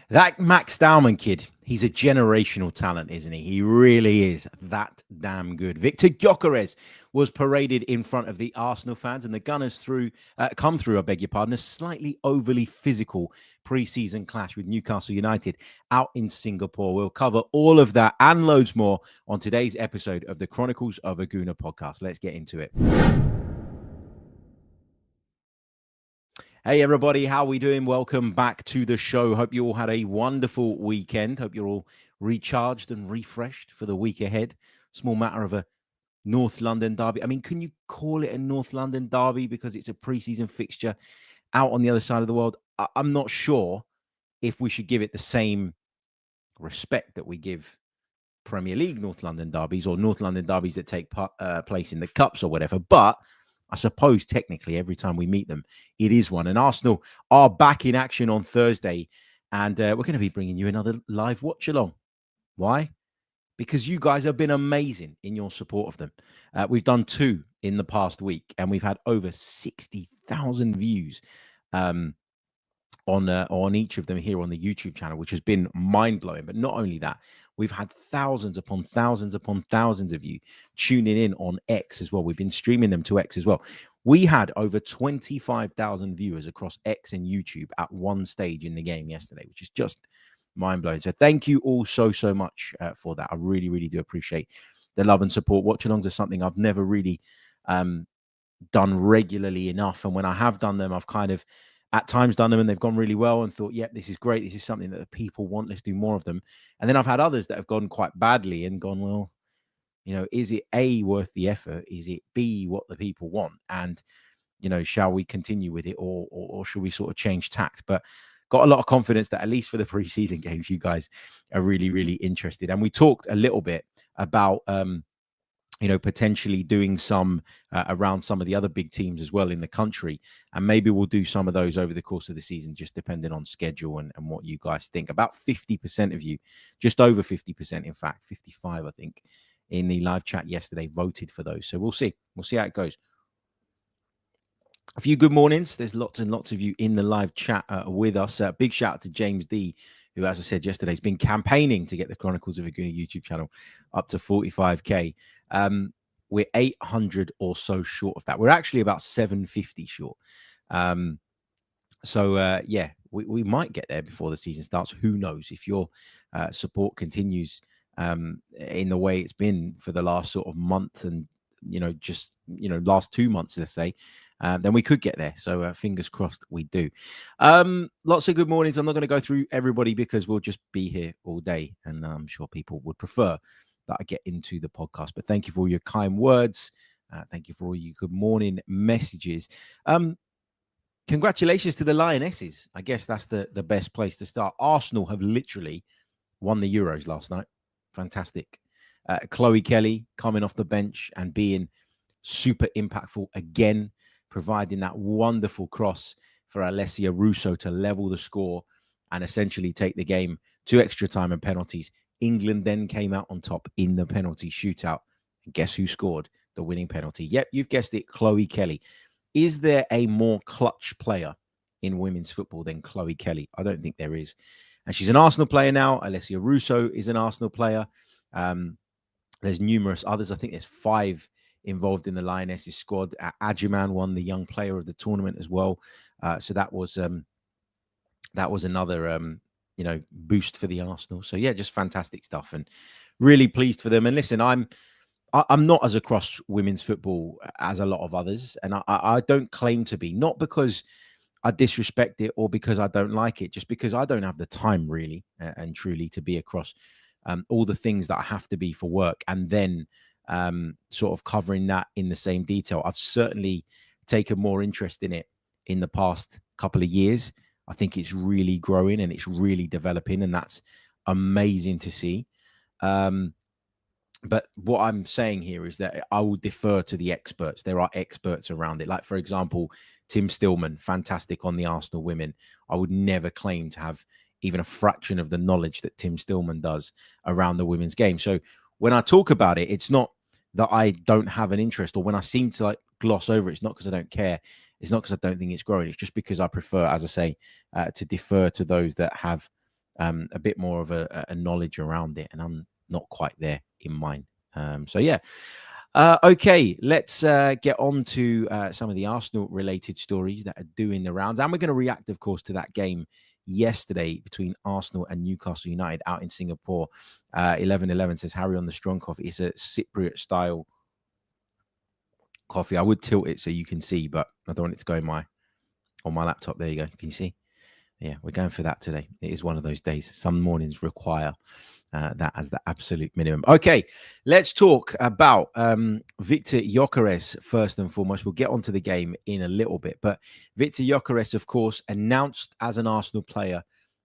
That Max Dowman kid, he's a generational talent, isn't he? He really is that damn good. Viktor Gyökeres was paraded in front of the Arsenal fans, and the Gunners come through, I beg your pardon, a slightly overly physical pre-season clash with Newcastle United out in Singapore. We'll cover all of that and loads more on today's episode of the Chronicles of a Gooner podcast. Let's get into it. Hey everybody, how are we doing? Welcome back to the show. Hope you all had a wonderful weekend. Hope you're all recharged and refreshed for the week ahead. Small matter of a North London derby. I mean, can you call it a North London derby because it's a pre-season fixture out on the other side of the world? I'm not sure if we should give it the same respect that we give Premier League North London derbies or North London derbies that take place in the Cups or whatever, but I suppose technically every time we meet them, it is one. And Arsenal are back in action on Thursday, and we're going to be bringing you another live watch-along. Why? Because you guys have been amazing in your support of them. We've done 2 in the past week, and we've had over 60,000 views on each of them here on the YouTube channel, which has been mind-blowing. But not only that, we've had thousands upon thousands upon thousands of you tuning in on X as well. We've been streaming them to X as well. We had over 25,000 viewers across X and YouTube at one stage in the game yesterday, which is just mind-blowing. So thank you all so much for that. I really, really do appreciate the love and support. Watch-alongs are something I've never really done regularly enough. And when I have done them, I've kind of at times done them and they've gone really well and thought, yep, this is great. This is something that the people want. Let's do more of them. And then I've had others that have gone quite badly and gone, well, you know, is it A, worth the effort? Is it B, what the people want? And, you know, shall we continue with it or should we sort of change tact? But got a lot of confidence that at least for the preseason games, you guys are really, really interested. And we talked a little bit about, you know, potentially doing some around some of the other big teams as well in the country. And maybe we'll do some of those over the course of the season, just depending on schedule and what you guys think. About 50% of you, just over 50%, in fact, 55, I think, in the live chat yesterday voted for those. So we'll see. We'll see how it goes. A few good mornings. There's lots and lots of you in the live chat with us. Big shout out to James D, who, as I said yesterday, has been campaigning to get the Chronicles of a Gooner YouTube channel up to 45k. We're 800 or so short of that. We're actually about 750 short. Yeah, we might get there before the season starts. Who knows? If your support continues in the way it's been for the last sort of month and, you know, just, you know, last 2 months, let's say, then we could get there. So fingers crossed we do. Lots of good mornings. I'm not going to go through everybody because we'll just be here all day. And I'm sure people would prefer that I get into the podcast. But thank you for all your kind words. Thank you for all your good morning messages. Congratulations to the Lionesses. I guess that's the best place to start. Arsenal have literally won the Euros last night. Fantastic. Chloe Kelly coming off the bench and being super impactful again, providing that wonderful cross for Alessia Russo to level the score and essentially take the game to extra time and penalties. England then came out on top in the penalty shootout. And guess who scored the winning penalty? Yep, you've guessed it, Chloe Kelly. Is there a more clutch player in women's football than Chloe Kelly? I don't think there is. And she's an Arsenal player now. Alessia Russo is an Arsenal player. There's numerous others. I think there's 5 involved in the Lionesses squad. Ajiman won the young player of the tournament as well. So that was another you know, boost for the Arsenal. So yeah, just fantastic stuff and really pleased for them. And listen, I'm not as across women's football as a lot of others, and I don't claim to be, not because I disrespect it or because I don't like it, just because I don't have the time really and truly to be across all the things that I have to be for work and then sort of covering that in the same detail. I've certainly taken more interest in it in the past couple of years. I think it's really growing and it's really developing, and that's amazing to see. But what I'm saying here is that I will defer to the experts. There are experts around it. Like, for example, Tim Stillman, fantastic on the Arsenal women. I would never claim to have even a fraction of the knowledge that Tim Stillman does around the women's game. So when I talk about it, it's not that I don't have an interest, or when I seem to like gloss over it, it's not because I don't care. It's not because I don't think it's growing. It's just because I prefer, as I say, to defer to those that have a bit more of a knowledge around it, and I'm not quite there in mine. So yeah. Okay, let's get on to some of the Arsenal-related stories that are doing the rounds. And we're going to react, of course, to that game yesterday between Arsenal and Newcastle United out in Singapore. 1111 says, Harry on the strong coffee. It's a Cypriot-style coffee. I would tilt it so you can see, but I don't want it to go on my laptop. There you go. Can you see? Yeah, we're going for that today. It is one of those days. Some mornings require that as the absolute minimum. Okay, let's talk about Viktor Gyökeres first and foremost. We'll get onto the game in a little bit, but Viktor Gyökeres, of course, announced as an Arsenal player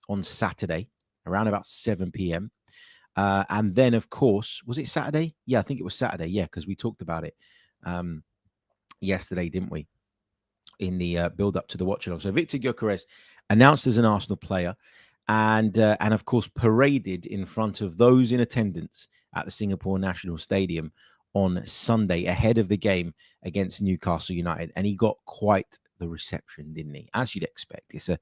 on Saturday around about 7 p.m. And then, of course, was it Saturday? Yeah, I think it was Saturday. Yeah, because we talked about it yesterday, didn't we? In the build-up to the watch-along. So Viktor Gyökeres announced as an Arsenal player and of course paraded in front of those in attendance at the Singapore National Stadium on Sunday ahead of the game against Newcastle United. And he got quite the reception, didn't he? As you'd expect. It's a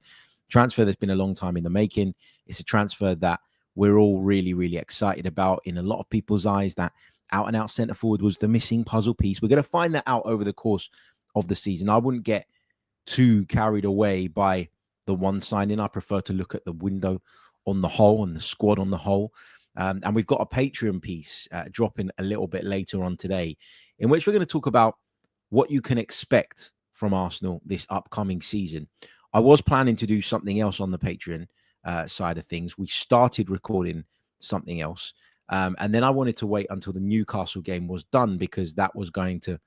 transfer that's been a long time in the making. It's a transfer that we're all really, really excited about. In a lot of people's eyes, that out-and-out centre-forward was the missing puzzle piece. We're going to find that out over the course of the season. I wouldn't get too carried away by the one signing. I prefer to look at the window on the whole and the squad on the whole. And we've got a Patreon piece dropping a little bit later on today, in which we're going to talk about what you can expect from Arsenal this upcoming season. I was planning to do something else on the Patreon side of things. We started recording something else. And then I wanted to wait until the Newcastle game was done, because that was going to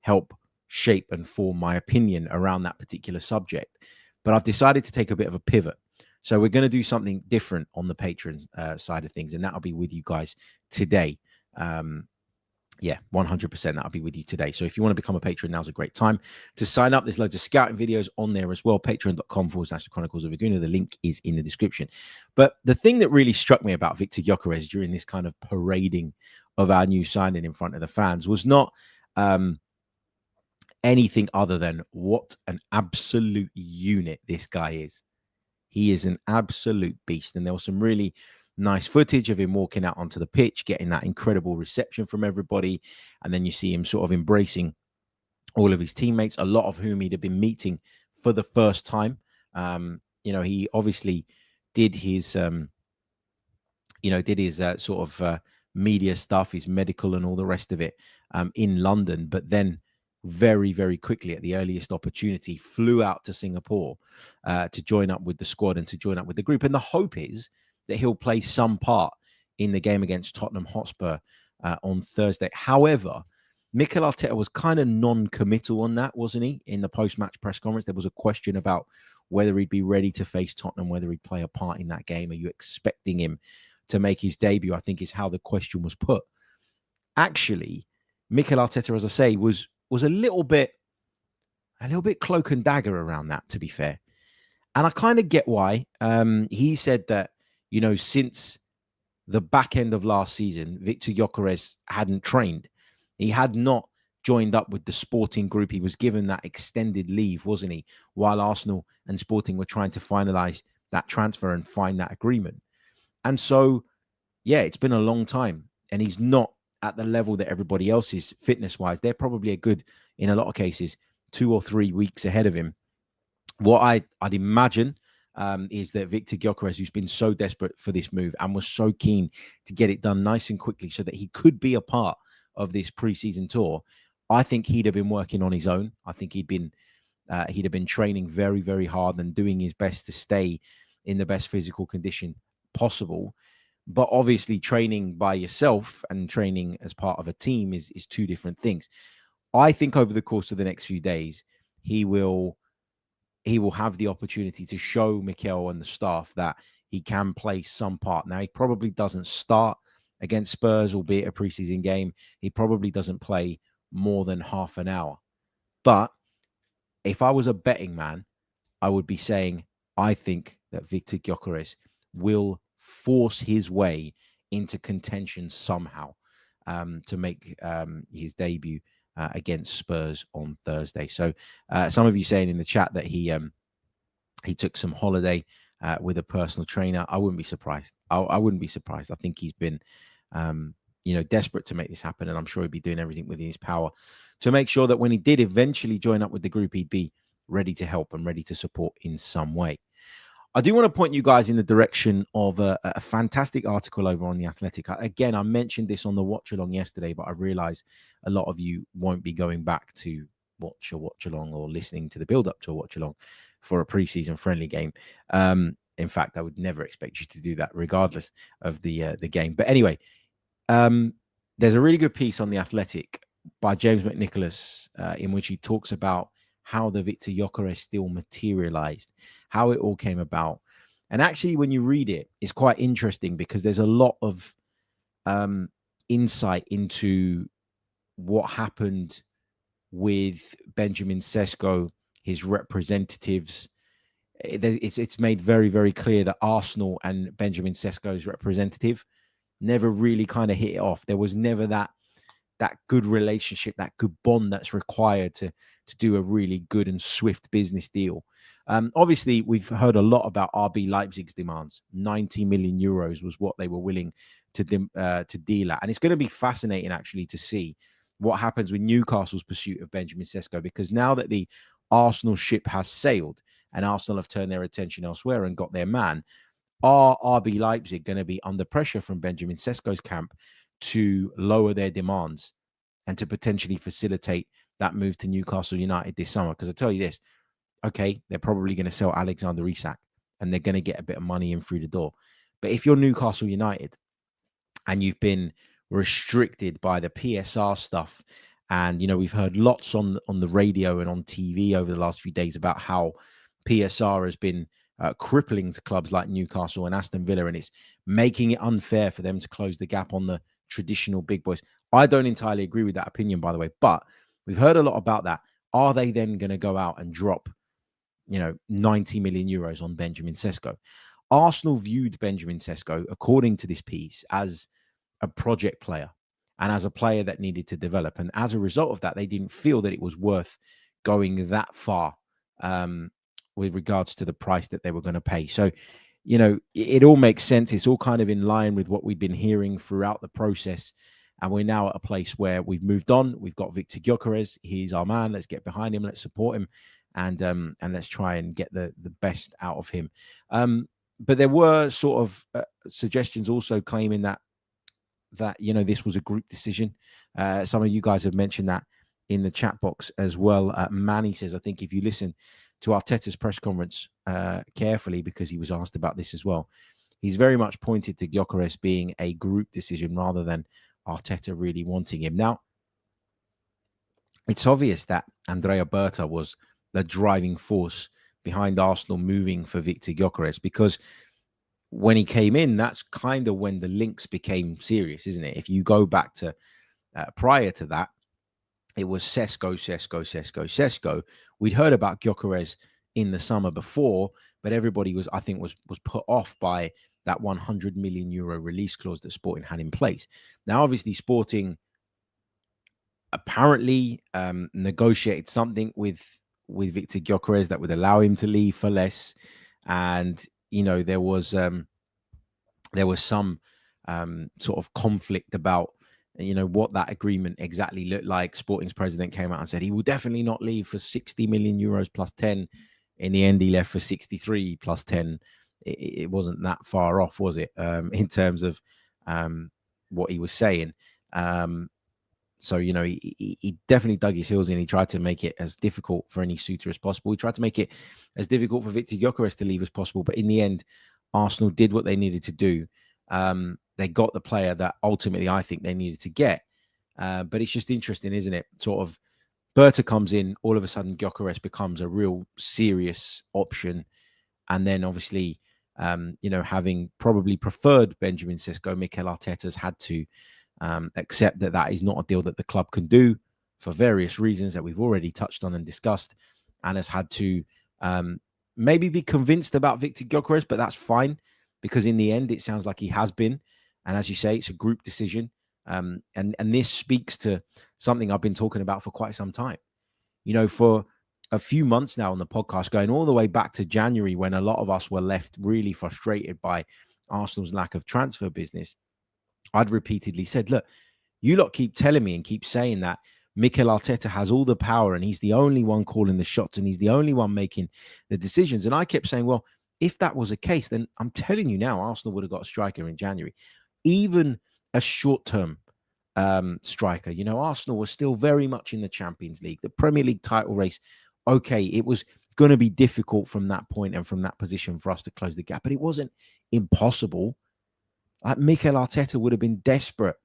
help shape and form my opinion around that particular subject. But I've decided to take a bit of a pivot. So we're going to do something different on the Patreon side of things, and that'll be with you guys today. Yeah, 100% that'll be with you today. So if you want to become a patron, now's a great time to sign up. There's loads of scouting videos on there as well. Patreon.com/the Chronicles of a Gooner. The link is in the description. But the thing that really struck me about Viktor Gyökeres during this kind of parading of our new signing in front of the fans was not anything other than what an absolute unit this guy is. He is an absolute beast. And there was some really nice footage of him walking out onto the pitch, getting that incredible reception from everybody. And then you see him sort of embracing all of his teammates, a lot of whom he'd have been meeting for the first time. He obviously did his, sort of media stuff, his medical and all the rest of it in London. But then very, very quickly, at the earliest opportunity, flew out to Singapore to join up with the squad and to join up with the group. And the hope is that he'll play some part in the game against Tottenham Hotspur on Thursday. However, Mikel Arteta was kind of non-committal on that, wasn't he? In the post-match press conference, there was a question about whether he'd be ready to face Tottenham, whether he'd play a part in that game. Are you expecting him to make his debut? I think is how the question was put. Actually, Mikel Arteta, as I say, was a little bit cloak and dagger around that, to be fair. And I kind of get why. He said that, since the back end of last season, Viktor Gyökeres hadn't trained. He had not joined up with the Sporting group. He was given that extended leave, wasn't he? While Arsenal and Sporting were trying to finalize that transfer and find that agreement. And so, yeah, it's been a long time. And he's not at the level that everybody else is fitness-wise. They're probably a good, in a lot of cases, 2 or 3 weeks ahead of him. What I'd imagine is that Viktor Gyökeres, who's been so desperate for this move and was so keen to get it done nice and quickly so that he could be a part of this preseason tour, I think he'd have been working on his own. I think he'd have been training very, very hard and doing his best to stay in the best physical condition possible. But obviously, training by yourself and training as part of a team is two different things. I think over the course of the next few days, he will have the opportunity to show Mikel and the staff that he can play some part. Now, he probably doesn't start against Spurs, albeit a preseason game. He probably doesn't play more than half an hour. But if I was a betting man, I would be saying I think that Viktor Gyökeres will force his way into contention somehow to make his debut against Spurs on Thursday. So some of you saying in the chat that he took some holiday with a personal trainer, I wouldn't be surprised. I wouldn't be surprised. I think he's been, desperate to make this happen, and I'm sure he'd be doing everything within his power to make sure that when he did eventually join up with the group, he'd be ready to help and ready to support in some way. I do want to point you guys in the direction of a fantastic article over on The Athletic. Again, I mentioned this on the watch along yesterday, but I realize a lot of you won't be going back to watch a watch along or listening to the build up to a watch along for a preseason friendly game. In fact, I would never expect you to do that regardless of the game. But anyway, there's a really good piece on The Athletic by James McNicholas in which he talks about how the Viktor Gyökeres deal materialized, how it all came about. And actually, when you read it, it's quite interesting because there's a lot of insight into what happened with Benjamin Sesko, his representatives. It's made very, very clear that Arsenal and Benjamin Sesko's representative never really kind of hit it off. There was never that good relationship, that good bond that's required to do a really good and swift business deal. Obviously, we've heard a lot about RB Leipzig's demands. 90 million euros was what they were willing to deal at. And it's going to be fascinating, actually, to see what happens with Newcastle's pursuit of Benjamin Sesko, because now that the Arsenal ship has sailed and Arsenal have turned their attention elsewhere and got their man, are RB Leipzig going to be under pressure from Benjamin Sesko's camp to lower their demands and to potentially facilitate that move to Newcastle United this summer? Because I tell you this, okay, they're probably going to sell Alexander Isak and they're going to get a bit of money in through the door. But if you're Newcastle United and you've been restricted by the PSR stuff, and, we've heard lots on the radio and on TV over the last few days about how PSR has been crippling to clubs like Newcastle and Aston Villa, and it's making it unfair for them to close the gap on the traditional big boys. I don't entirely agree with that opinion, by the way, but we've heard a lot about that. Are they then going to go out and drop, 90 million euros on Benjamin Sesko? Arsenal viewed Benjamin Sesko, according to this piece, as a project player and as a player that needed to develop. And as a result of that, they didn't feel that it was worth going that far with regards to the price that they were going to pay. So, it all makes sense. It's all kind of in line with what we've been hearing throughout the process. And we're now at a place where we've moved on. We've got Viktor Gyökeres. He's our man. Let's get behind him. Let's support him. And let's try and get the best out of him. But there were sort of suggestions also claiming that this was a group decision. Some of you guys have mentioned that in the chat box as well. Manny says, I think if you listen to Arteta's press conference carefully, because he was asked about this as well, he's very much pointed to Gyökeres being a group decision rather than Arteta really wanting him. Now, it's obvious that Andrea Berta was the driving force behind Arsenal moving for Viktor Gyökeres, because when he came in, that's kind of when the links became serious, isn't it? If you go back to prior to that, it was Sesko. We'd heard about Gyökeres in the summer before, but everybody was put off by that 100 million euro release clause that Sporting had in place. Now, obviously, Sporting apparently negotiated something with Viktor Gyökeres that would allow him to leave for less, and there was some sort of conflict about what that agreement exactly looked like. Sporting's president came out and said he will definitely not leave for 60 million euros plus 10. In the end, he left for 63 plus 10. It wasn't that far off, was it? In terms of what he was saying. So, he definitely dug his heels in. He tried to make it as difficult for any suitor as possible. He tried to make it as difficult for Viktor Gyökeres to leave as possible. But in the end, Arsenal did what they needed to do. They got the player that ultimately I think they needed to get. But it's just interesting, isn't it? Sort of Berta comes in, all of a sudden Gyökeres becomes a real serious option. And then obviously, having probably preferred Benjamin Sesko, Mikel Arteta's had to accept that is not a deal that the club can do for various reasons that we've already touched on and discussed, and has had to maybe be convinced about Viktor Gyökeres, but that's fine, because in the end, it sounds like he has been. And as you say, it's a group decision. And this speaks to something I've been talking about for quite some time. For a few months now on the podcast, going all the way back to January, when a lot of us were left really frustrated by Arsenal's lack of transfer business. I'd repeatedly said, look, you lot keep telling me and keep saying that Mikel Arteta has all the power and he's the only one calling the shots and he's the only one making the decisions. And I kept saying, well, if that was the case, then I'm telling you now, Arsenal would have got a striker in January. Even a short-term striker. You know, Arsenal was still very much in the Champions League, the Premier League title race. Okay, it was going to be difficult from that point and from that position for us to close the gap, but it wasn't impossible. Like Mikel Arteta would have been desperate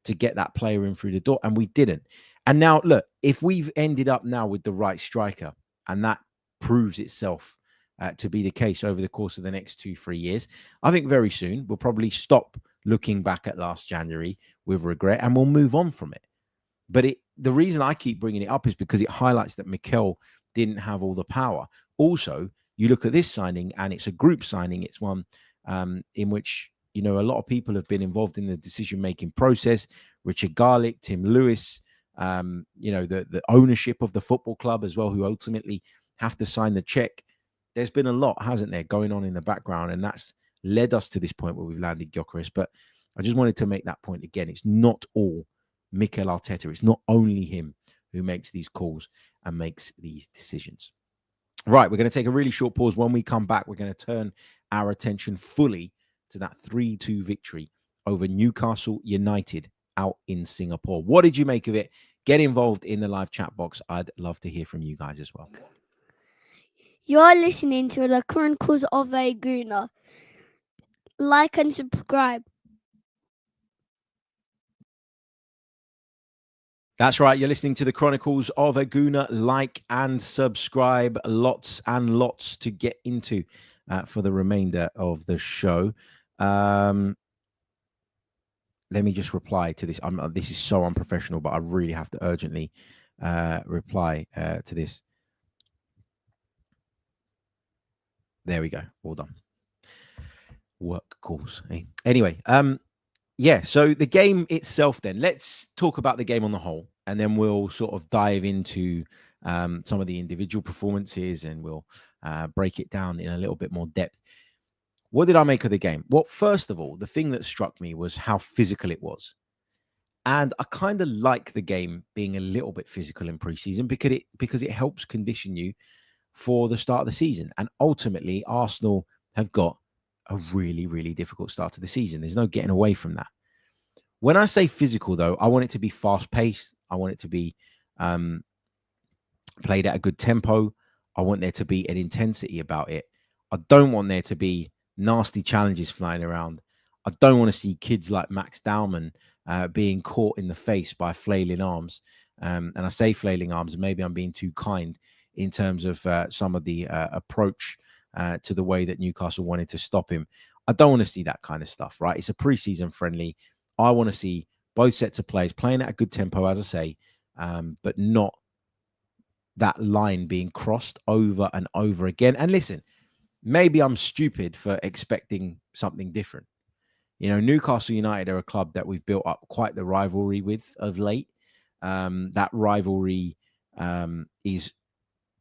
to get that player in through the door, and we didn't. And now, look, if we've ended up now with the right striker, and that proves itself to be the case over the course of the next 2-3 years, I think very soon we'll probably stop looking back at last January with regret and we'll move on from it. But the reason I keep bringing it up is because it highlights that Mikel didn't have all the power. Also, you look at this signing and it's a group signing. It's one in which, you know, a lot of people have been involved in the decision-making process. Richard Garlick, Tim Lewis, you know, the ownership of the football club as well, who ultimately have to sign the check. There's been a lot, hasn't there, going on in the background, and that's led us to this point where we've landed Gyökeres. But I just wanted to make that point again. It's not all Mikel Arteta. It's not only him who makes these calls and makes these decisions. Right, we're going to take a really short pause. When we come back, we're going to turn our attention fully to that 3-2 victory over Newcastle United out in Singapore. What did you make of it? Get involved in the live chat box. I'd love to hear from you guys as well. You're listening to the Chronicles of a Gooner. Like and subscribe. That's right. You're listening to the Chronicles of a Gooner. Like and subscribe. Lots and lots to get into for the remainder of the show. Let me just reply to this. This is so unprofessional, but I really have to urgently reply to this. There we go. All done. Work calls. Eh? Anyway, yeah, so the game itself then. Let's talk about the game on the whole, and then we'll sort of dive into some of the individual performances, and we'll break it down in a little bit more depth. What did I make of the game? Well, first of all, the thing that struck me was how physical it was. And I kind of like the game being a little bit physical in preseason because it helps condition you for the start of the season. And ultimately, Arsenal have got a really, really difficult start to the season. There's no getting away from that. When I say physical, though, I want it to be fast-paced. I want it to be played at a good tempo. I want there to be an intensity about it. I don't want there to be nasty challenges flying around. I don't want to see kids like Max Dowman being caught in the face by flailing arms. And I say flailing arms, and maybe I'm being too kind in terms of some of the approach to the way that Newcastle wanted to stop him. I don't want to see that kind of stuff, right? It's a preseason friendly. I want to see both sets of players playing at a good tempo, as I say, but not that line being crossed over and over again. And listen, maybe I'm stupid for expecting something different. You know, Newcastle United are a club that we've built up quite the rivalry with of late. That rivalry is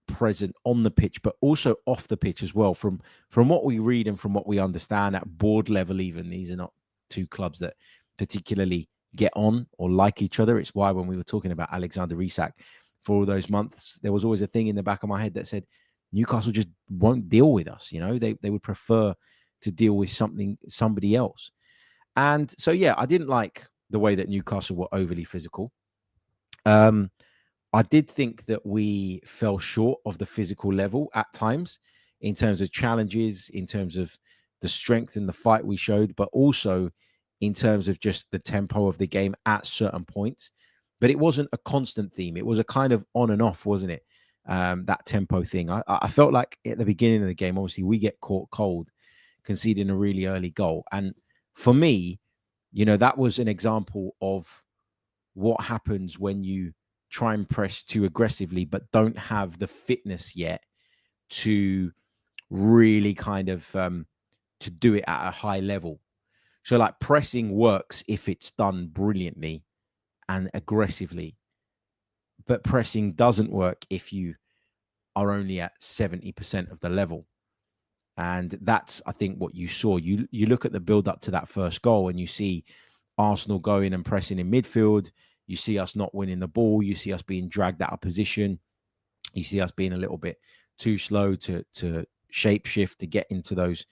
present on the pitch, but also off the pitch as well. From what we read and from what we understand at board level, even these are not two clubs that particularly get on or like each other. It's why when we were talking about Alexander Isak for all those months, there was always a thing in the back of my head that said Newcastle just won't deal with us. You know, they would prefer to deal with somebody else. And so, yeah, I didn't like the way that Newcastle were overly physical. I did think that we fell short of the physical level at times in terms of challenges, in terms of the strength in the fight we showed, but also in terms of just the tempo of the game at certain points. But it wasn't a constant theme. It was a kind of on and off, wasn't it? That tempo thing. I felt like at the beginning of the game, obviously, we get caught cold, conceding a really early goal. And for me, you know, that was an example of what happens when you try and press too aggressively, but don't have the fitness yet to really kind of to do it at a high level. So like pressing works if it's done brilliantly and aggressively, but pressing doesn't work if you are only at 70% of the level. And that's, I think, what you saw. You look at the build up to that first goal and you see Arsenal going and pressing in midfield. You see us not winning the ball. You see us being dragged out of position. You see us being a little bit too slow to shape shift to get into those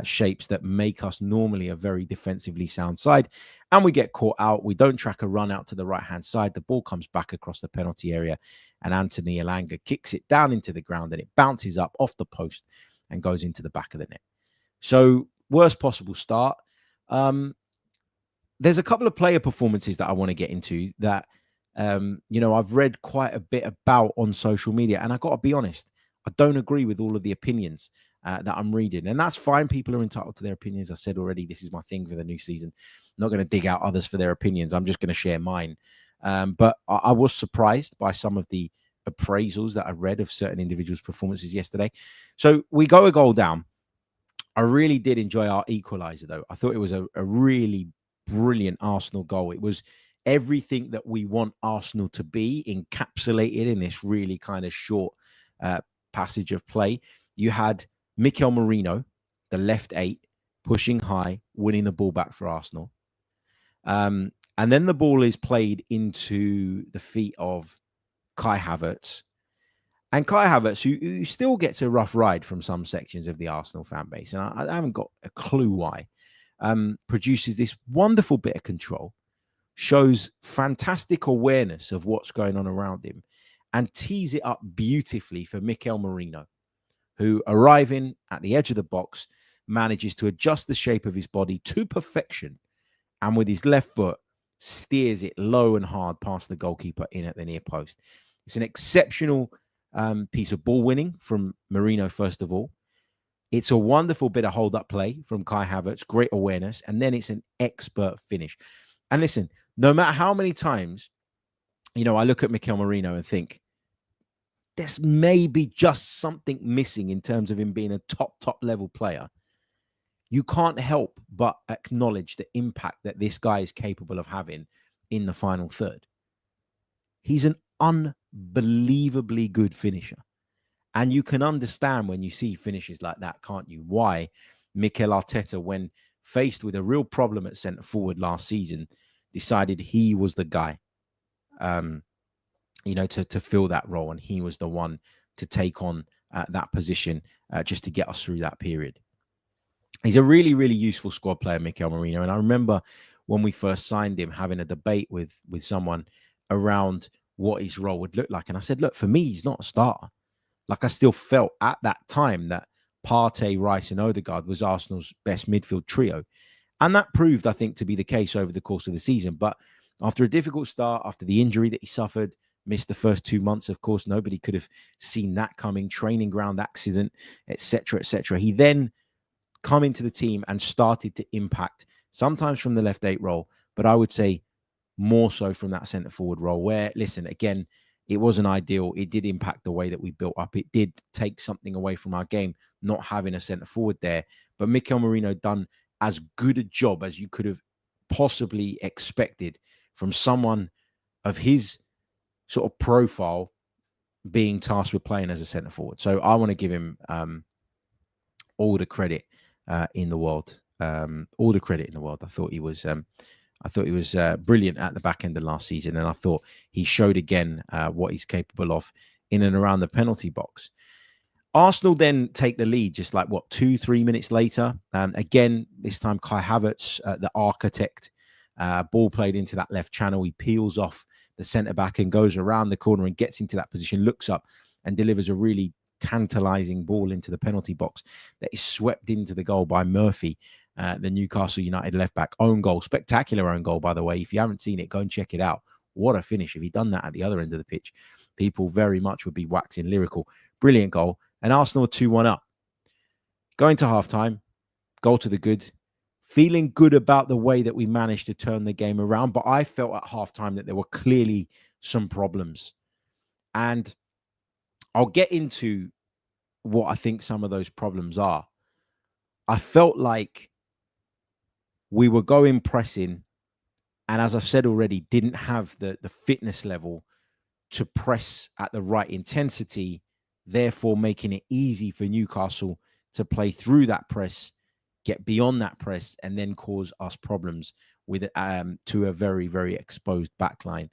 shapes that make us normally a very defensively sound side. And we get caught out. We don't track a run out to the right-hand side. The ball comes back across the penalty area and Anthony Elanga kicks it down into the ground and it bounces up off the post and goes into the back of the net. So worst possible start. There's a couple of player performances that I want to get into that, I've read quite a bit about on social media. And I got to be honest, I don't agree with all of the opinions that I'm reading. And that's fine. People are entitled to their opinions. I said already, this is my thing for the new season. I'm not going to dig out others for their opinions. I'm just going to share mine. But I was surprised by some of the appraisals that I read of certain individuals' performances yesterday. So we go a goal down. I really did enjoy our equalizer, though. I thought it was a really brilliant Arsenal goal. It was everything that we want Arsenal to be encapsulated in this really kind of short passage of play. You had Mikel Merino, the left 8, pushing high, winning the ball back for Arsenal. And then the ball is played into the feet of Kai Havertz. And Kai Havertz, who still gets a rough ride from some sections of the Arsenal fan base, and I haven't got a clue why, produces this wonderful bit of control, shows fantastic awareness of what's going on around him, and tees it up beautifully for Mikel Merino, who, arriving at the edge of the box, manages to adjust the shape of his body to perfection, and with his left foot, steers it low and hard past the goalkeeper in at the near post. It's an exceptional piece of ball winning from Merino, first of all. It's a wonderful bit of hold-up play from Kai Havertz, great awareness, and then it's an expert finish. And listen, no matter how many times, I look at Mikel Merino and think, there's maybe just something missing in terms of him being a top level player. You can't help but acknowledge the impact that this guy is capable of having in the final third. He's an unbelievably good finisher. And you can understand when you see finishes like that, can't you? Why Mikel Arteta, when faced with a real problem at centre forward last season, decided he was the guy, to fill that role. And he was the one to take on that position just to get us through that period. He's a really, really useful squad player, Mikel Merino. And I remember when we first signed him, having a debate with someone around what his role would look like. And I said, look, for me, he's not a starter. Like, I still felt at that time that Partey, Rice and Odegaard was Arsenal's best midfield trio. And that proved, I think, to be the case over the course of the season. But after a difficult start, after the injury that he suffered, missed the first 2 months, of course, nobody could have seen that coming, training ground accident, etc., etc. He then come into the team and started to impact, sometimes from the left 8 role, but I would say more so from that centre forward role where, listen, again, it wasn't ideal. It did impact the way that we built up. It did take something away from our game, not having a centre forward there. But Mikel Merino done as good a job as you could have possibly expected from someone of his sort of profile being tasked with playing as a centre forward. So I want to give him all the credit in the world. All the credit in the world. I thought he was brilliant at the back end of last season, and I thought he showed again what he's capable of in and around the penalty box. Arsenal then take the lead just like 2-3 minutes later. Again, this time Kai Havertz, the architect, ball played into that left channel. He peels off the centre back and goes around the corner and gets into that position, looks up and delivers a really tantalizing ball into the penalty box that is swept into the goal by Murphy, the Newcastle United left back. Own goal, spectacular own goal, by the way. If you haven't seen it, go and check it out. What a finish. If he'd done that at the other end of the pitch, people very much would be waxing lyrical. Brilliant goal. And Arsenal 2-1 up. Going to halftime, goal to the good. Feeling good about the way that we managed to turn the game around. But I felt at halftime that there were clearly some problems. And I'll get into what I think some of those problems are. I felt like we were going pressing, and as I've said already, didn't have the fitness level to press at the right intensity therefore making it easy for Newcastle to play through that press, get beyond that press, and then cause us problems with to a very, very exposed backline.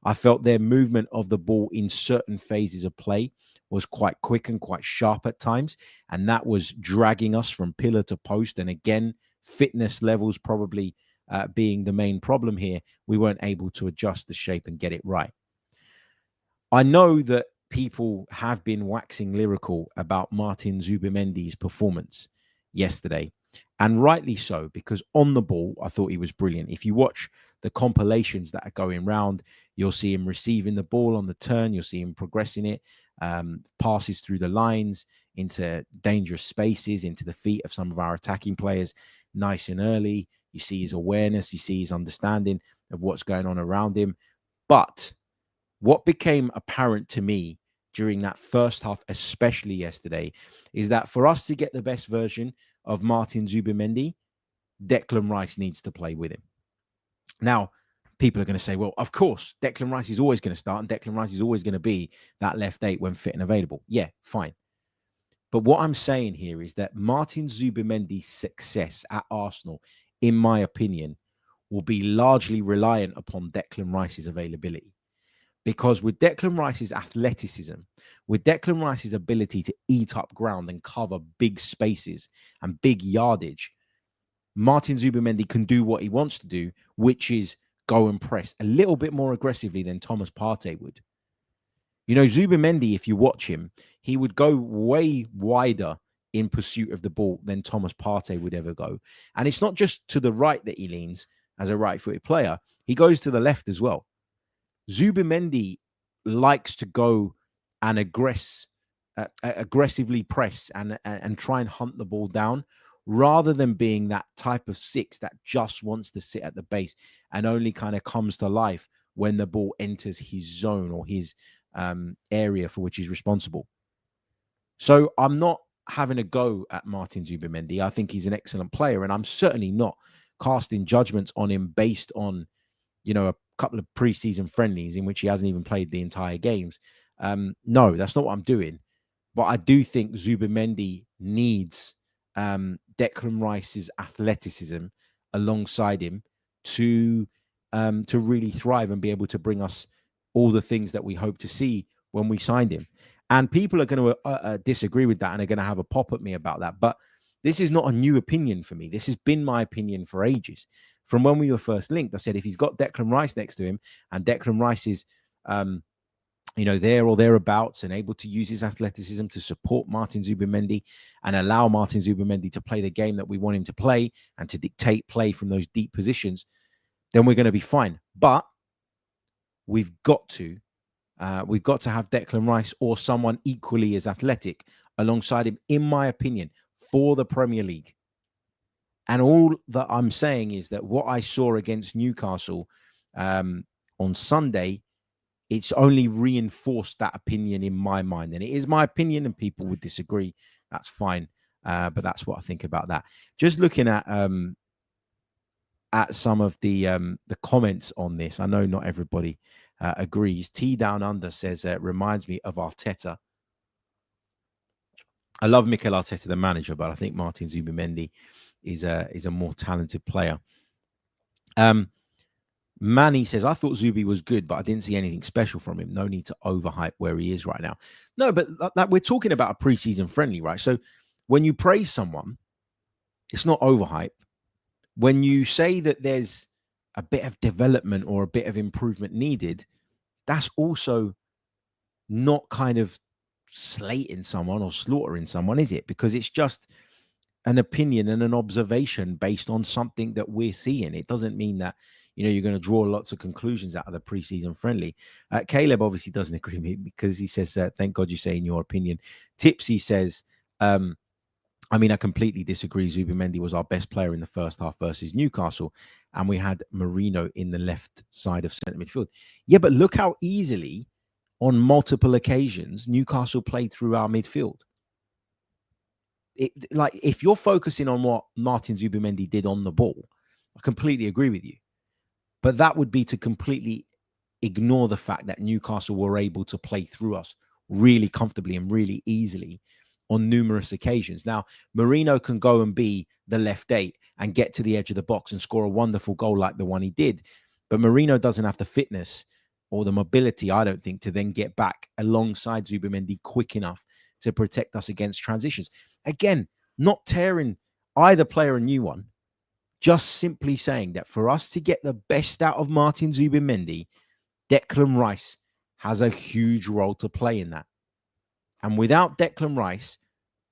I felt their movement of the ball in certain phases of play was quite quick and quite sharp at times, and that was dragging us from pillar to post. And again, fitness levels probably being the main problem here. We weren't able to adjust the shape and get it right. I know that people have been waxing lyrical about Martin Zubimendi's performance yesterday, and rightly so, because on the ball, I thought he was brilliant. If you watch the compilations that are going round, you'll see him receiving the ball on the turn, you'll see him progressing it, passes through the lines into dangerous spaces, into the feet of some of our attacking players, nice and early. You see his awareness, you see his understanding of what's going on around him. But what became apparent to me during that first half, especially yesterday, is that for us to get the best version of Martin Zubimendi, Declan Rice needs to play with him. Now, people are going to say, well, of course, Declan Rice is always going to start and Declan Rice is always going to be that left 8 when fit and available. Yeah, fine. But what I'm saying here is that Martin Zubimendi's success at Arsenal, in my opinion, will be largely reliant upon Declan Rice's availability. Because with Declan Rice's athleticism, with Declan Rice's ability to eat up ground and cover big spaces and big yardage, Martin Zubimendi can do what he wants to do, which is go and press a little bit more aggressively than Thomas Partey would. You know, Zubimendi, if you watch him, he would go way wider in pursuit of the ball than Thomas Partey would ever go. And it's not just to the right that he leans as a right-footed player. He goes to the left as well. Zubimendi likes to go and aggressively press and try and hunt the ball down, rather than being that type of 6 that just wants to sit at the base and only kind of comes to life when the ball enters his zone or his area for which he's responsible. So I'm not having a go at Martin Zubimendi. I think he's an excellent player, and I'm certainly not casting judgments on him based on, you know, a couple of preseason friendlies in which he hasn't even played the entire games. No, that's not what I'm doing. But I do think Zubimendi needs Declan Rice's athleticism alongside him to really thrive and be able to bring us all the things that we hope to see when we signed him. And people are going to disagree with that and are going to have a pop at me about that. But this is not a new opinion for me. This has been my opinion for ages. From when we were first linked, I said if he's got Declan Rice next to him and Declan Rice is, there or thereabouts and able to use his athleticism to support Martin Zubimendi and allow Martin Zubimendi to play the game that we want him to play and to dictate play from those deep positions, then we're going to be fine. But we've got to have Declan Rice or someone equally as athletic alongside him, in my opinion, for the Premier League. And all that I'm saying is that what I saw against Newcastle on Sunday, it's only reinforced that opinion in my mind. And it is my opinion, and people would disagree. That's fine. But that's what I think about that. Just looking at some of the comments on this, I know not everybody agrees. T Down Under says, reminds me of Arteta. I love Mikel Arteta, the manager, but I think Martin Zubimendi is a more talented player. Manny says, I thought Zubi was good, but I didn't see anything special from him. No need to overhype where he is right now. No, but we're talking about a preseason friendly, right? So when you praise someone, it's not overhype. When you say that there's a bit of development or a bit of improvement needed, that's also not kind of slating someone or slaughtering someone, is it? Because it's just an opinion and an observation based on something that we're seeing. It doesn't mean that, you're going to draw lots of conclusions out of the preseason friendly. Caleb obviously doesn't agree with me because he says, thank God you say in your opinion. Tipsy says, I completely disagree. Zubimendi was our best player in the first half versus Newcastle, and we had Marino in the left side of centre midfield. Yeah, but look how easily on multiple occasions Newcastle played through our midfield. If you're focusing on what Martin Zubimendi did on the ball, I completely agree with you. But that would be to completely ignore the fact that Newcastle were able to play through us really comfortably and really easily on numerous occasions. Now, Mourinho can go and be the left 8 and get to the edge of the box and score a wonderful goal like the one he did. But Mourinho doesn't have the fitness or the mobility, I don't think, to then get back alongside Zubimendi quick enough to protect us against transitions. Again, not tearing either player a new one, just simply saying that for us to get the best out of Martin Zubimendi, Declan Rice has a huge role to play in that. And without Declan Rice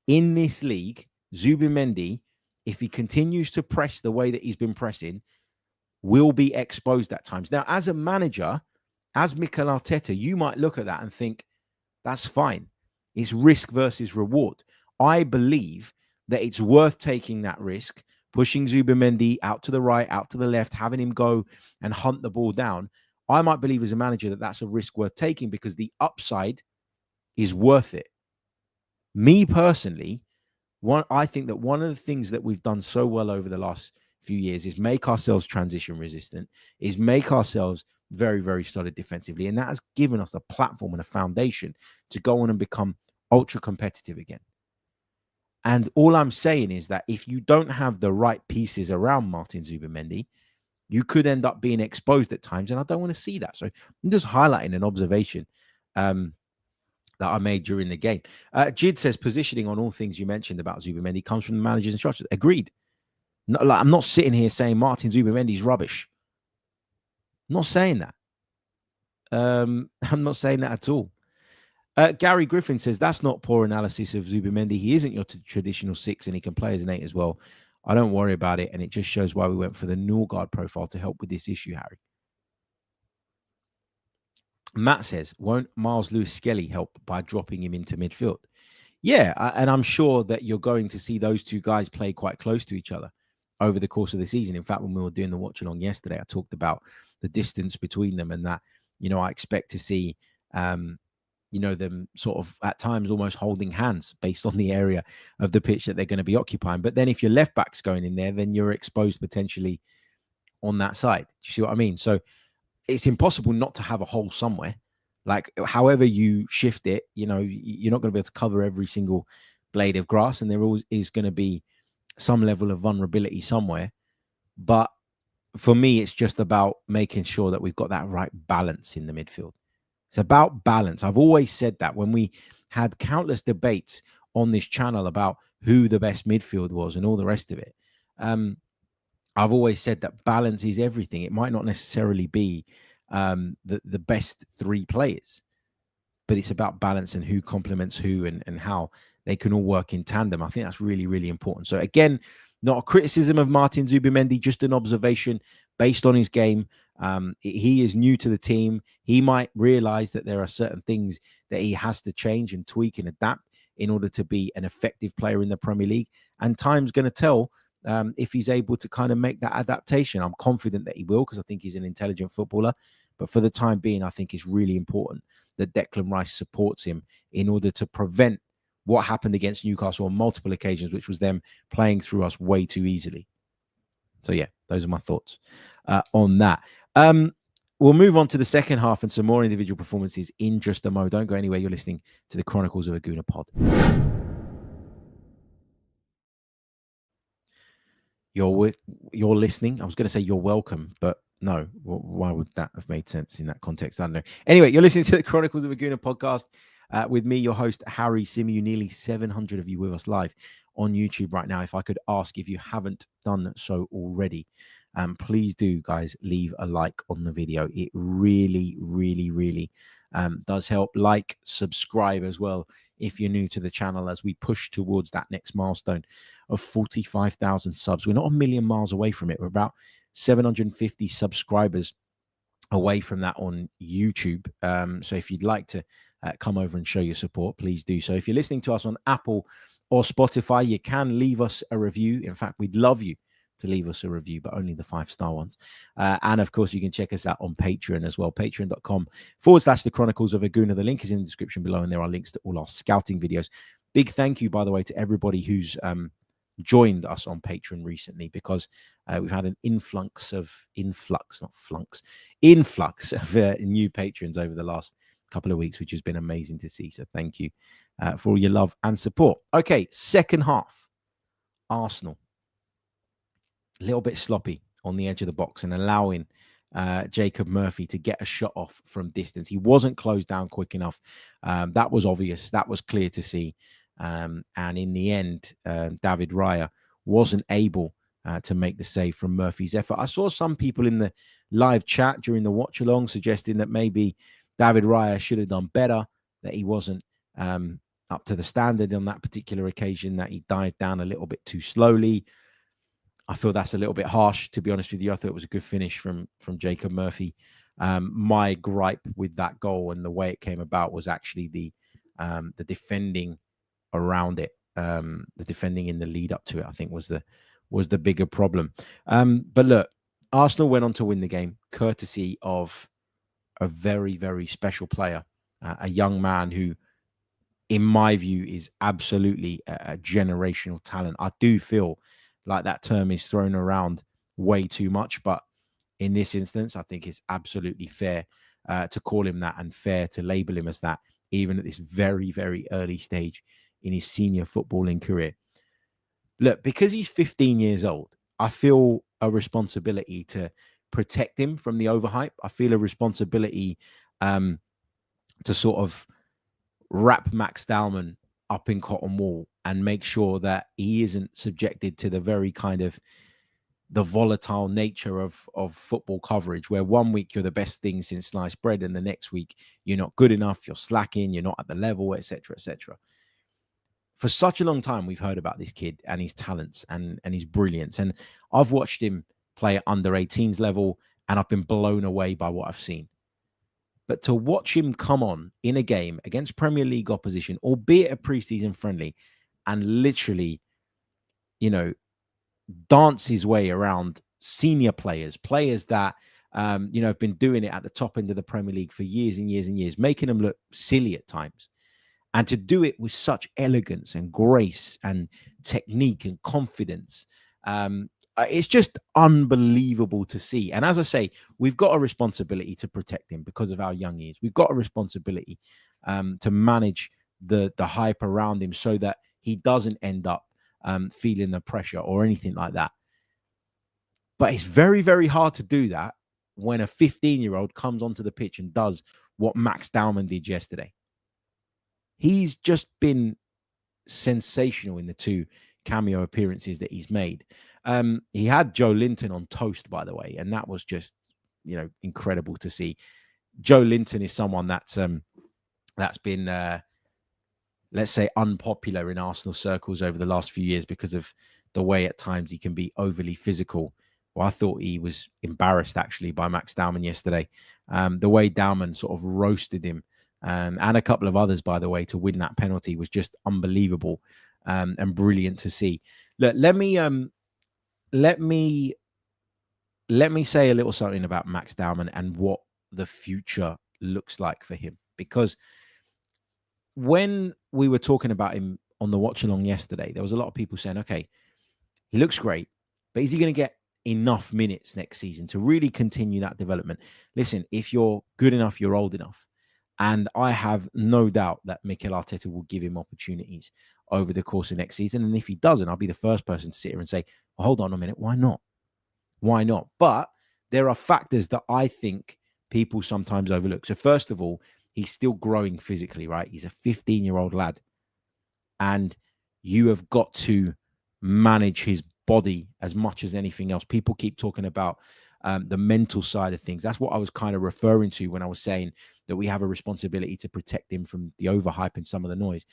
in this league, Zubimendi, if he continues to press the way that he's been pressing, will be exposed at times. Now, as a manager, as Mikel Arteta, you might look at that and think, that's fine. It's risk versus reward. I believe that it's worth taking that risk, pushing Zubimendi out to the right, out to the left, having him go and hunt the ball down. I might believe as a manager that that's a risk worth taking because the upside is worth it. Me personally, I think that one of the things that we've done so well over the last few years is make ourselves transition resistant, is make ourselves very, very solid defensively. And that has given us a platform and a foundation to go on and become ultra competitive again. And all I'm saying is that if you don't have the right pieces around Martin Zubimendi, you could end up being exposed at times. And I don't want to see that. So I'm just highlighting an observation that I made during the game. Jid says positioning on all things you mentioned about Zubimendi comes from the manager's instructions. Agreed. I'm not sitting here saying Martin Zubimendi is rubbish. I'm not saying that. I'm not saying that at all. Gary Griffin says that's not poor analysis of Zubimendi. He isn't your traditional 6 and he can play as an 8 as well. I don't worry about it. And it just shows why we went for the Norgard profile to help with this issue, Harry. Matt says, won't Miles Lewis-Skelly help by dropping him into midfield? Yeah, and I'm sure that you're going to see those two guys play quite close to each other over the course of the season. In fact, when we were doing the watch-along yesterday, I talked about the distance between them and that, I expect to see, them sort of at times almost holding hands based on the area of the pitch that they're going to be occupying. But then if your left back's going in there, then you're exposed potentially on that side. Do you see what I mean? So it's impossible not to have a hole somewhere. Like, however you shift it, you're not going to be able to cover every single blade of grass, and there always is going to be some level of vulnerability somewhere. But for me, it's just about making sure that we've got that right balance in the midfield. It's about balance. I've always said that when we had countless debates on this channel about who the best midfield was and all the rest of it. I've always said that balance is everything. It might not necessarily be the best 3 players, but it's about balance and who complements who and how they can all work in tandem. I think that's really, really important. So again, not a criticism of Martin Zubimendi, just an observation based on his game. He is new to the team. He might realize that there are certain things that he has to change and tweak and adapt in order to be an effective player in the Premier League. And time's going to tell if he's able to kind of make that adaptation. I'm confident that he will, because I think he's an intelligent footballer. But for the time being, I think it's really important that Declan Rice supports him in order to prevent what happened against Newcastle on multiple occasions, which was them playing through us way too easily. So yeah, those are my thoughts on that. We'll move on to the second half and some more individual performances in just a moment. Don't go anywhere. You're listening to the Chronicles of a Gooner pod. You're listening. I was going to say you're welcome, but no. Why would that have made sense in that context? I don't know. Anyway, you're listening to the Chronicles of a Gooner podcast with me, your host, Harry Symeou. Nearly 700 of you with us live on YouTube right now. If I could ask, if you haven't done so already, please do, guys, leave a like on the video. It really, really, really does help. Like, subscribe as well if you're new to the channel as we push towards that next milestone of 45,000 subs. We're not a million miles away from it. We're about 750 subscribers away from that on YouTube. So if you'd like to come over and show your support, please do so. If you're listening to us on Apple or Spotify, you can leave us a review. In fact, we'd love you to leave us a review, but only the 5-star ones. And of course, you can check us out on Patreon as well. Patreon.com/the Chronicles of a Gooner. The link is in the description below, and there are links to all our scouting videos. Big thank you, by the way, to everybody who's joined us on Patreon recently, because we've had an influx of new patrons over the last couple of weeks, which has been amazing to see. So thank you for all your love and support. Okay, second half, Arsenal, a little bit sloppy on the edge of the box and allowing Jacob Murphy to get a shot off from distance. He wasn't closed down quick enough. That was obvious. That was clear to see. And in the end, David Raya wasn't able to make the save from Murphy's effort. I saw some people in the live chat during the watch along suggesting that maybe David Raya should have done better, that he wasn't up to the standard on that particular occasion, that he dived down a little bit too slowly. I feel that's a little bit harsh, to be honest with you. I thought it was a good finish from Jacob Murphy. My gripe with that goal and the way it came about was actually the defending around it, the defending in the lead up to it. I think was the bigger problem. But look, Arsenal went on to win the game, courtesy of a very, very special player, a young man who, in my view, is absolutely a generational talent. I do feel like that term is thrown around way too much, but in this instance, I think it's absolutely fair to call him that and fair to label him as that, even at this very, very early stage in his senior footballing career. Look, because he's 15 years old, I feel a responsibility to protect him from the overhype. I feel a responsibility to sort of wrap Max Dowman up in cotton wool and make sure that he isn't subjected to the very kind of the volatile nature of football coverage, where one week you're the best thing since sliced bread and the next week you're not good enough, you're slacking, you're not at the level, etc., etc. For such a long time, we've heard about this kid and his talents and his brilliance. And I've watched him play at under 18s level and I've been blown away by what I've seen. But to watch him come on in a game against Premier League opposition, albeit a preseason friendly, and literally, dance his way around senior players that, have been doing it at the top end of the Premier League for years and years and years, making them look silly at times. And to do it with such elegance and grace and technique and confidence, it's just unbelievable to see. And as I say, we've got a responsibility to protect him because of how young he is. We've got a responsibility to manage the hype around him so that he doesn't end up feeling the pressure or anything like that. But it's very, very hard to do that when a 15-year-old comes onto the pitch and does what Max Dowman did yesterday. He's just been sensational in the two cameo appearances that he's made. He had Joe Linton on toast, by the way, and that was just, incredible to see. Joe Linton is someone that's been, let's say, unpopular in Arsenal circles over the last few years because of the way at times he can be overly physical. Well, I thought he was embarrassed, actually, by Max Dowman yesterday. The way Dowman sort of roasted him, and a couple of others, by the way, to win that penalty was just unbelievable and brilliant to see. Look, let me say a little something about Max Dowman and what the future looks like for him. Because when we were talking about him on the watch along yesterday, there was a lot of people saying, okay, he looks great, but is he going to get enough minutes next season to really continue that development? Listen, if you're good enough, you're old enough. And I have no doubt that Mikel Arteta will give him opportunities over the course of next season. And if he doesn't, I'll be the first person to sit here and say, well, hold on a minute, why not? Why not? But there are factors that I think people sometimes overlook. So first of all, he's still growing physically, right? He's a 15-year-old lad. And you have got to manage his body as much as anything else. People keep talking about the mental side of things. That's what I was kind of referring to when I was saying that we have a responsibility to protect him from the overhype and some of the noise.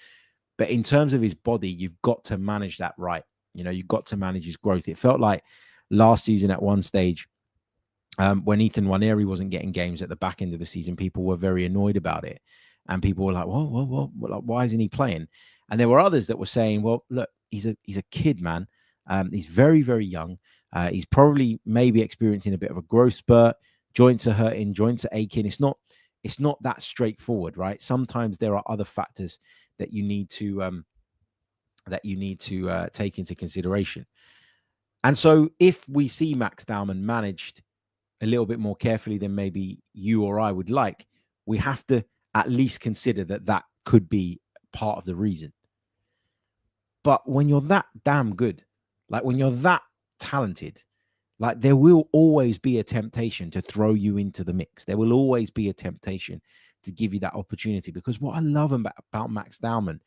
But in terms of his body, you've got to manage that right. You've got to manage his growth. It felt like last season at one stage, when Ethan Nwaneri wasn't getting games at the back end of the season, people were very annoyed about it. And people were like, well, why isn't he playing? And there were others that were saying, well, look, he's a kid, man. He's very, very young. He's probably maybe experiencing a bit of a growth spurt. Joints are hurting, joints are aching. It's not that straightforward, right? Sometimes there are other factors that you need to take into consideration. And so if we see Max Dowman managed a little bit more carefully than maybe you or I would like, we have to at least consider that that could be part of the reason. But when you're that damn good, like when you're that talented, like there will always be a temptation to throw you into the mix. There will always be a temptation to give you that opportunity, because what I love about Max Dowman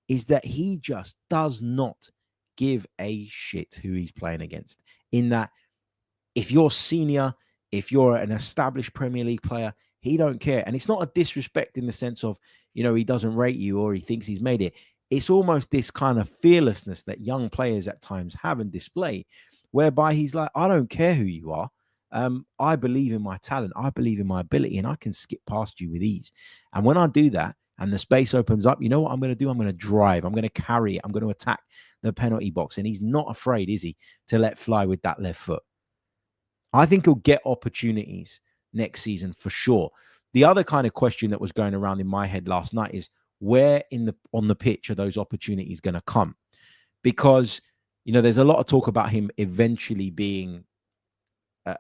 is that he just does not give a shit who he's playing against. In that, if you're senior, if you're an established Premier League player, he don't care. And it's not a disrespect in the sense of, he doesn't rate you or he thinks he's made it. It's almost this kind of fearlessness that young players at times have and display, whereby he's like, I don't care who you are. I believe in my talent. I believe in my ability, and I can skip past you with ease. And when I do that and the space opens up, you know what I'm going to do? I'm going to drive. I'm going to carry it. I'm going to attack the penalty box. And he's not afraid, is he, to let fly with that left foot. I think he'll get opportunities next season for sure. The other kind of question that was going around in my head last night is, where on the pitch are those opportunities going to come? Because, there's a lot of talk about him eventually being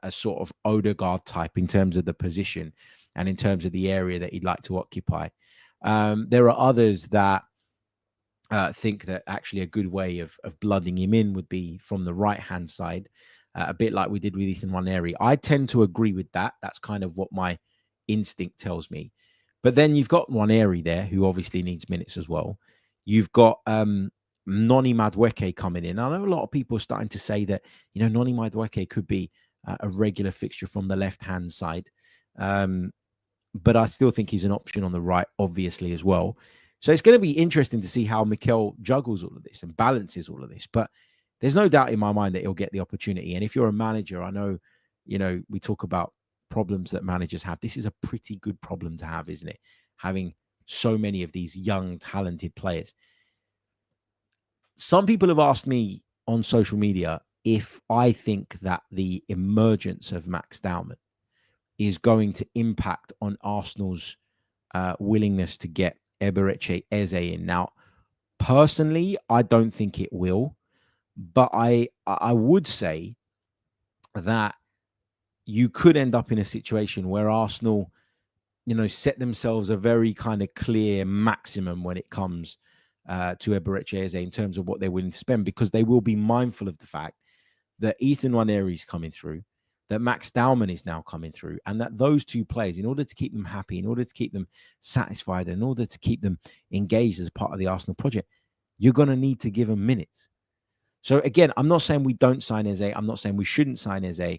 a sort of Odegaard type in terms of the position and in terms of the area that he'd like to occupy. There are others that think that actually a good way of blooding him in would be from the right-hand side, a bit like we did with Ethan Nwaneri. I tend to agree with that. That's kind of what my instinct tells me. But then you've got Nwaneri there, who obviously needs minutes as well. You've got Noni Madueke coming in. I know a lot of people are starting to say that, Noni Madueke could be a regular fixture from the left-hand side. But I still think he's an option on the right, obviously, as well. So it's going to be interesting to see how Mikel juggles all of this and balances all of this. But there's no doubt in my mind that he'll get the opportunity. And if you're a manager, I know, we talk about problems that managers have. This is a pretty good problem to have, isn't it? Having so many of these young, talented players. Some people have asked me on social media if I think that the emergence of Max Dowman is going to impact on Arsenal's willingness to get Eberechi Eze in. Now, personally, I don't think it will, but I would say that you could end up in a situation where Arsenal, set themselves a very kind of clear maximum when it comes to Eberechi Eze in terms of what they're willing to spend, because they will be mindful of the fact that Ethan Nwaneri is coming through, that Max Dowman is now coming through, and that those two players, in order to keep them happy, in order to keep them satisfied, in order to keep them engaged as part of the Arsenal project, you're going to need to give them minutes. So again, I'm not saying we don't sign Eze. I'm not saying we shouldn't sign Eze.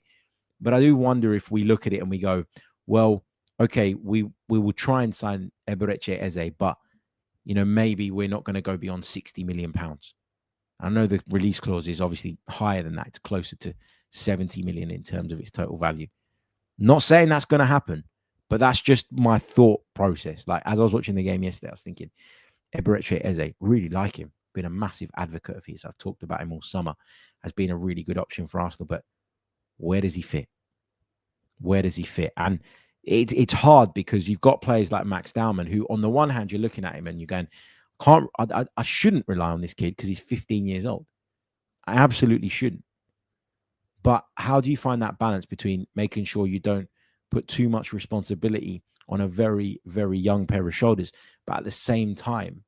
But I do wonder if we look at it and we go, well, okay, we will try and sign Eberechi Eze, but, maybe we're not going to go beyond £60 million. I know the release clause is obviously higher than that. It's closer to 70 million in terms of its total value. Not saying that's going to happen, but that's just my thought process. Like, as I was watching the game yesterday, I was thinking, Eberechi Eze, really like him. Been a massive advocate of his. I've talked about him all summer. Has been a really good option for Arsenal, but where does he fit? Where does he fit? And it's hard because you've got players like Max Dowman, who on the one hand, you're looking at him and you're going, I shouldn't rely on this kid because he's 15 years old. I absolutely shouldn't. But how do you find that balance between making sure you don't put too much responsibility on a very, very young pair of shoulders, but at the same time,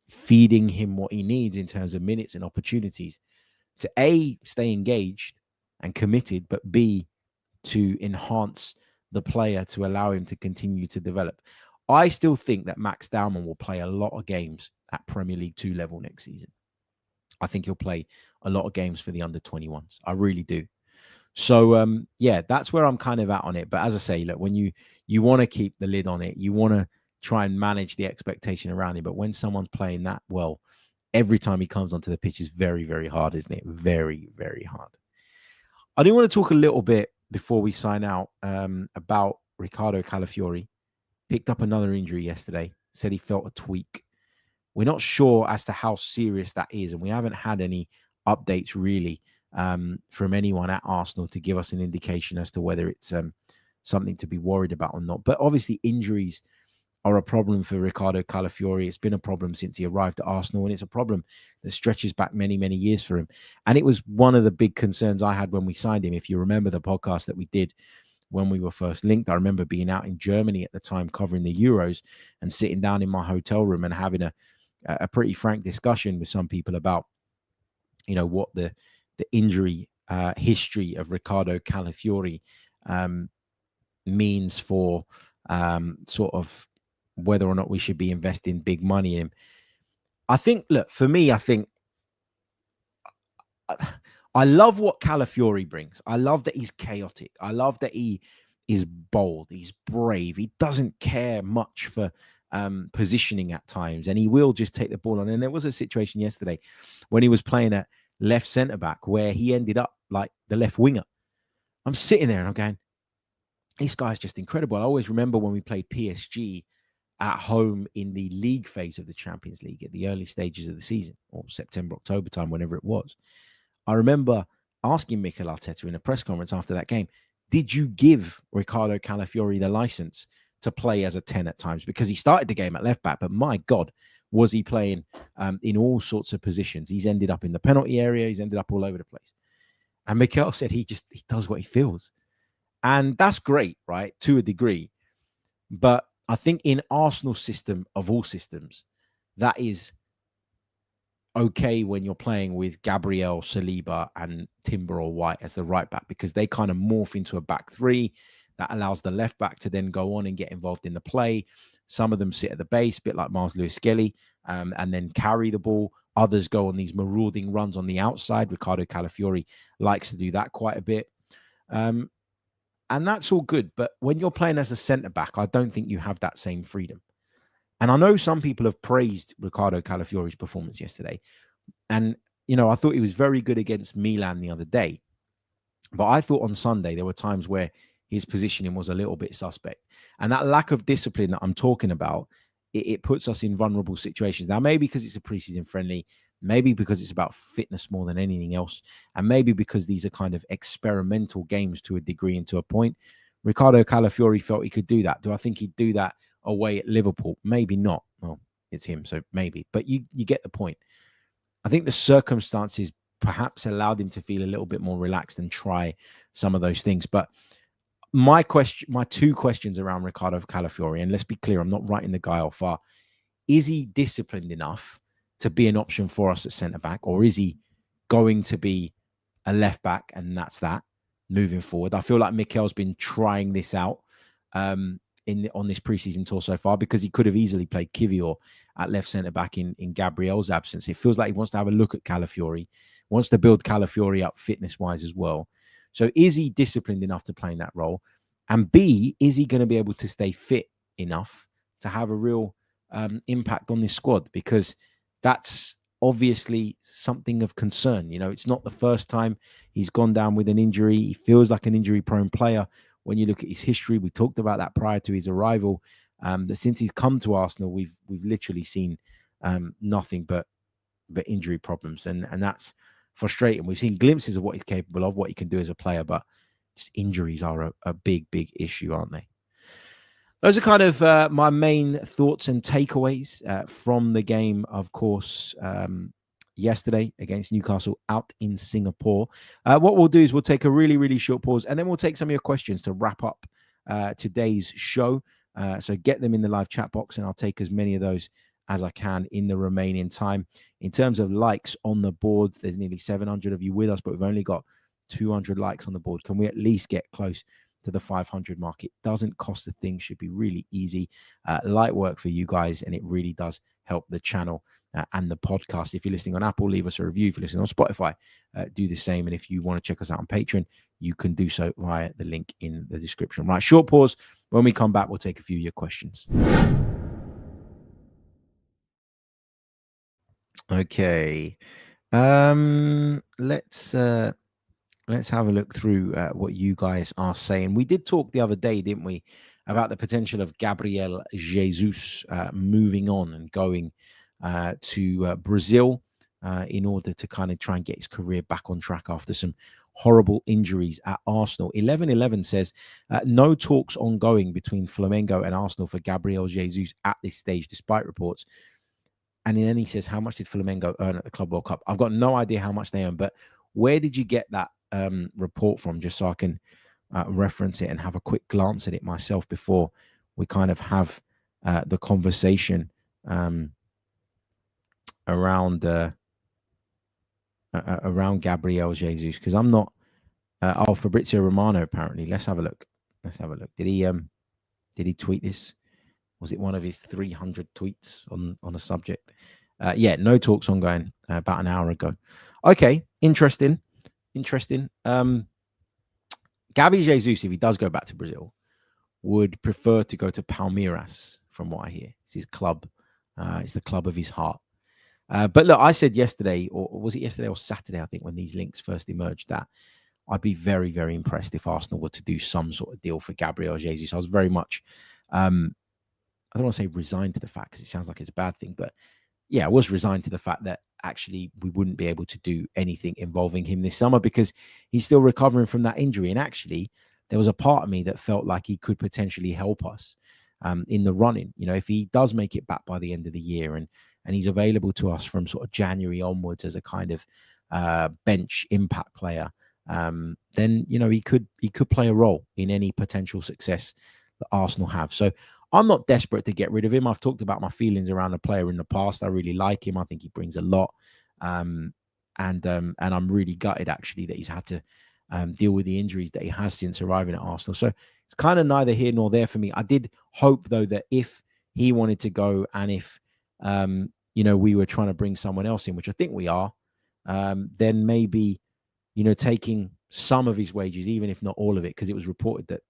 feeding him what he needs in terms of minutes and opportunities to A, stay engaged and committed, but B, to enhance the player to allow him to continue to develop. I still think that Max Dowman will play a lot of games at Premier League 2 level next season. I think he'll play a lot of games for the under-21s. I really do. So, that's where I'm kind of at on it. But as I say, look, when you want to keep the lid on it, you want to try and manage the expectation around it. But when someone's playing that well, every time he comes onto the pitch is very, very hard, isn't it? Very, very hard. I do want to talk a little bit before we sign out about Ricardo Calafiori. Picked up another injury yesterday. Said he felt a tweak. We're not sure as to how serious that is, and we haven't had any updates really from anyone at Arsenal to give us an indication as to whether it's something to be worried about or not. But obviously, injuries are a problem for Ricardo Calafiori. It's been a problem since he arrived at Arsenal, and it's a problem that stretches back many, many years for him. And it was one of the big concerns I had when we signed him. If you remember the podcast that we did when we were first linked. I remember being out in Germany at the time covering the Euros and sitting down in my hotel room and having a pretty frank discussion with some people about, what the injury history of Ricardo Calafiori means for sort of whether or not we should be investing big money in him. I think, look, for me, I think I love what Calafiori brings. I love that he's chaotic. I love that he is bold. He's brave. He doesn't care much for positioning at times, and he will just take the ball on. And there was a situation yesterday when he was playing at left centre back where he ended up like the left winger. I'm sitting there and I'm going, this guy's just incredible. I always remember when we played PSG at home in the league phase of the Champions League at the early stages of the season, or September, October time, whenever it was. I remember asking Mikel Arteta in a press conference after that game, did you give Ricardo Calafiori the license to play as a 10 at times? Because he started the game at left back, but my God, was he playing in all sorts of positions. He's ended up in the penalty area. He's ended up all over the place. And Mikel said he does what he feels. And that's great, right? To a degree. But I think in Arsenal's system of all systems, that is okay when you're playing with Gabriel, Saliba, and Timber or White as the right back, because they kind of morph into a back three that allows the left back to then go on and get involved in the play. Some of them sit at the base, a bit like Mars Lewis-Skelly, and then carry the ball. Others go on these marauding runs on the outside. Ricardo Calafiori likes to do that quite a bit. And that's all good. But when you're playing as a centre-back, I don't think you have that same freedom. And I know some people have praised Ricardo Calafiori's performance yesterday. And, I thought he was very good against Milan the other day. But I thought on Sunday there were times where his positioning was a little bit suspect. And that lack of discipline that I'm talking about, it puts us in vulnerable situations. Now, maybe because it's a preseason friendly, maybe because it's about fitness more than anything else, and maybe because these are kind of experimental games to a degree and to a point. Ricardo Calafiori felt he could do that. Do I think he'd do that away at Liverpool? Maybe not. Well, it's him, so maybe. But you get the point. I think the circumstances perhaps allowed him to feel a little bit more relaxed and try some of those things. But my two questions around Ricardo Calafiori, and let's be clear, I'm not writing the guy off, are, is he disciplined enough to be an option for us at centre-back, or is he going to be a left-back and that's that moving forward? I feel like Mikel's been trying this out on this preseason tour so far, because he could have easily played Kivior at left centre-back in Gabriel's absence. It feels like he wants to have a look at Calafiori, wants to build Calafiori up fitness-wise as well. So is he disciplined enough to play in that role? And B, is he going to be able to stay fit enough to have a real impact on this squad? Because that's obviously something of concern. It's not the first time he's gone down with an injury. He feels like an injury-prone player. When you look at his history, we talked about that prior to his arrival, that since he's come to Arsenal, we've literally seen nothing but injury problems. And that's frustrating. We've seen glimpses of what he's capable of, what he can do as a player, but just injuries are a big, big issue, aren't they? Those are kind of my main thoughts and takeaways from the game, of course, yesterday against Newcastle out in Singapore. What we'll do is we'll take a really, really short pause, and then we'll take some of your questions to wrap up today's show. So get them in the live chat box, and I'll take as many of those as I can in the remaining time. In terms of likes on the boards, there's nearly 700 of you with us, but we've only got 200 likes on the board. Can we at least get close to the 500 mark? It doesn't cost a thing, should be really easy, light work for you guys, and it really does help the channel and the podcast. If you're listening on Apple, leave us a review. If you're listening on Spotify, do the same. And if you want to check us out on Patreon, you can do so via the link in the description. Right, short pause. When we come back, we'll take a few of your questions. Okay, let's have a look through what you guys are saying. We did talk the other day, didn't we, about the potential of Gabriel Jesus moving on and going to Brazil in order to kind of try and get his career back on track after some horrible injuries at Arsenal. 1111 says, no talks ongoing between Flamengo and Arsenal for Gabriel Jesus at this stage, despite reports. And then he says, how much did Flamengo earn at the Club World Cup? I've got no idea how much they earn, but where did you get that report from, just so I can reference it and have a quick glance at it myself before we kind of have the conversation around Gabriel Jesus, because I'm not. Fabrizio Romano apparently. Let's have a look. Did he tweet this? Was it one of his 300 tweets on a subject? Yeah, no talks ongoing about an hour ago. Okay, interesting. Gabi Jesus, if he does go back to Brazil, would prefer to go to Palmeiras, from what I hear. It's his club. It's the club of his heart. But look, I said yesterday, or was it yesterday or Saturday, I think, when these links first emerged, that I'd be very, very impressed if Arsenal were to do some sort of deal for Gabriel Jesus. I was very much, I don't want to say resigned to the fact, because it sounds like it's a bad thing, but yeah, I was resigned to the fact that actually we wouldn't be able to do anything involving him this summer because he's still recovering from that injury. And actually, there was a part of me that felt like he could potentially help us in the running. You know, if he does make it back by the end of the year and he's available to us from sort of January onwards as a kind of bench impact player, then, you know, he could play a role in any potential success that Arsenal have. So I'm not desperate to get rid of him. I've talked about my feelings around the player in the past. I really like him. I think he brings a lot. And I'm really gutted, actually, that he's had to deal with the injuries that he has since arriving at Arsenal. So it's kind of neither here nor there for me. I did hope, though, that if he wanted to go and if, you know, we were trying to bring someone else in, which I think we are, then maybe, you know, taking some of his wages, even if not all of it, because it was reported that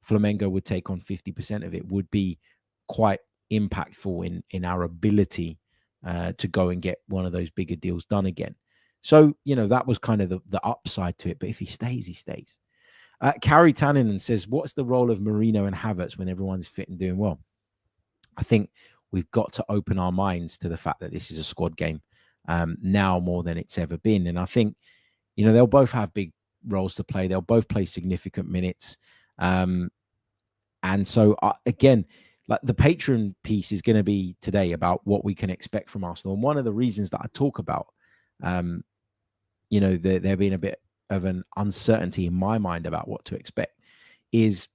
Flamengo would take on 50% of it, would be quite impactful in our ability to go and get one of those bigger deals done again. So, you know, that was kind of the upside to it. But if he stays, he stays. Carrie Tannen says, what's the role of Marino and Havertz when everyone's fit and doing well? I think we've got to open our minds to the fact that this is a squad game now more than it's ever been. And I think, you know, they'll both have big roles to play. They'll both play significant minutes. And so, again, like the Patreon piece is going to be today about what we can expect from Arsenal. And one of the reasons that I talk about, you know, there being a bit of an uncertainty in my mind about what to expect is,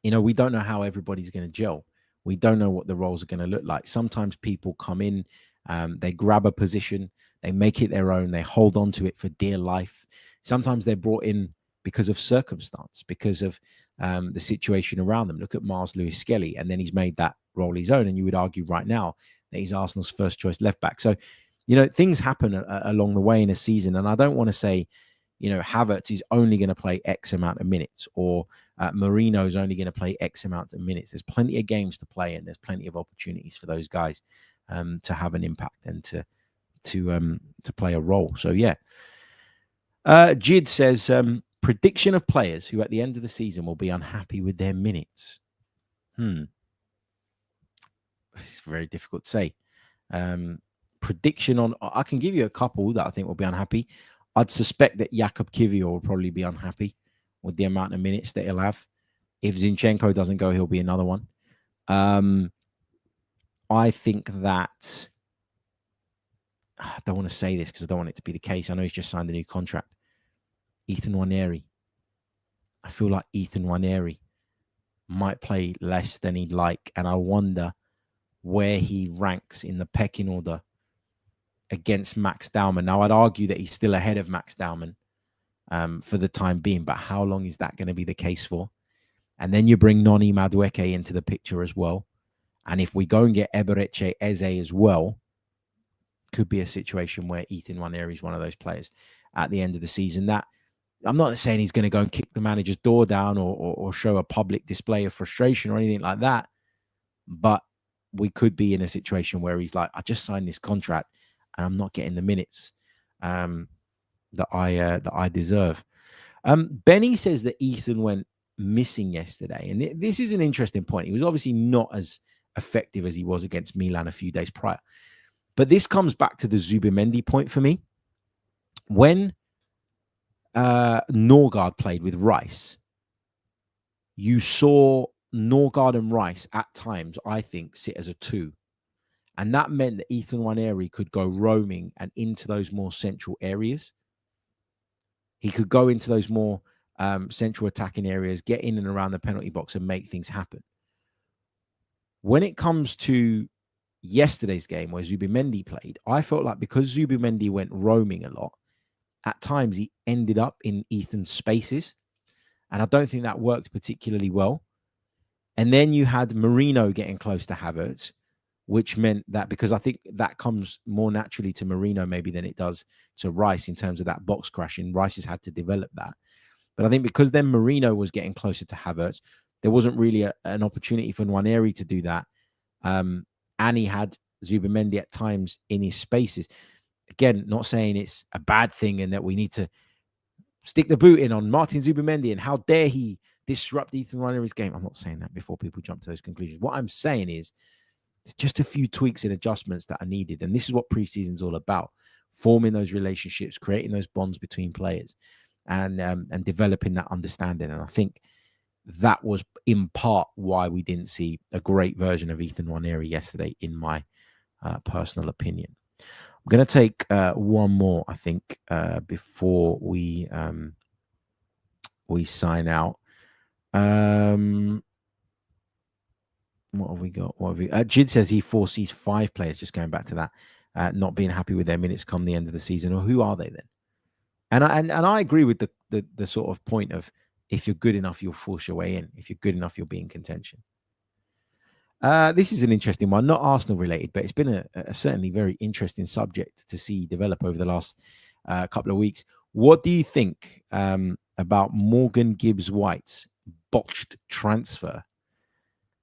you know, we don't know how everybody's going to gel. We don't know what the roles are going to look like. Sometimes people come in, they grab a position, they make it their own, they hold on to it for dear life. Sometimes they're brought in because of circumstance, because of the situation around them. Look at Mars Lewis Skelly, and then he's made that role his own. And you would argue right now that he's Arsenal's first choice left back. So, you know, things happen along the way in a season. And I don't want to say, you know, Havertz is only going to play X amount of minutes, or Marino is only going to play X amount of minutes. There's plenty of games to play, and there's plenty of opportunities for those guys to have an impact and to play a role. So yeah. Jid says, prediction of players who at the end of the season will be unhappy with their minutes. It's very difficult to say. Prediction on, I can give you a couple that I think will be unhappy. I'd suspect that Jakub Kiwior will probably be unhappy with the amount of minutes that he'll have. If Zinchenko doesn't go, he'll be another one. I think that, I don't want to say this because I don't want it to be the case. I know he's just signed a new contract. Ethan Nwaneri. I feel like Ethan Nwaneri might play less than he'd like, and I wonder where he ranks in the pecking order against Max Dowman. Now, I'd argue that he's still ahead of Max Dowman for the time being, but how long is that going to be the case for? And then you bring Noni Madueke into the picture as well. And if we go and get Ebereche Eze as well, could be a situation where Ethan Nwaneri is one of those players at the end of the season. That, I'm not saying he's going to go and kick the manager's door down or show a public display of frustration or anything like that, but we could be in a situation where he's like, I just signed this contract and I'm not getting the minutes that I deserve. Benny says that Ethan went missing yesterday, and this is an interesting point. He was obviously not as effective as he was against Milan a few days prior, but this comes back to the Zubimendi point for me. When Norgard played with Rice, you saw Norgard and Rice at times, I think, sit as a two. And that meant that Ethan Nwaneri could go roaming and into those more central areas. He could go into those more central attacking areas, get in and around the penalty box and make things happen. When it comes to yesterday's game where Zubimendi played, I felt like because Zubimendi went roaming a lot, at times he ended up in Ethan's spaces. And I don't think that worked particularly well. And then you had Marino getting close to Havertz, which meant that, because I think that comes more naturally to Marino maybe than it does to Rice in terms of that box crashing. Rice has had to develop that. But I think because then Marino was getting closer to Havertz, there wasn't really an opportunity for Nwaneri to do that. And he had Zubimendi at times in his spaces. Again, not saying it's a bad thing and that we need to stick the boot in on Martin Zubimendi and how dare he disrupt Ethan Nwaneri's game. I'm not saying that before people jump to those conclusions. What I'm saying is just a few tweaks and adjustments that are needed. And this is what preseason is all about, forming those relationships, creating those bonds between players and developing that understanding. And I think that was in part why we didn't see a great version of Ethan Nwaneri yesterday, in my personal opinion. I'm going to take one more, I think, before we sign out. What have we got? Jid says he foresees 5 players, just going back to that, not being happy with their minutes come the end of the season. Or who are they then? And I agree with the sort of point of, if you're good enough, you'll force your way in. If you're good enough, you'll be in contention. This is an interesting one, not Arsenal related, but it's been a certainly very interesting subject to see develop over the last couple of weeks. What do you think about Morgan Gibbs-White's botched transfer?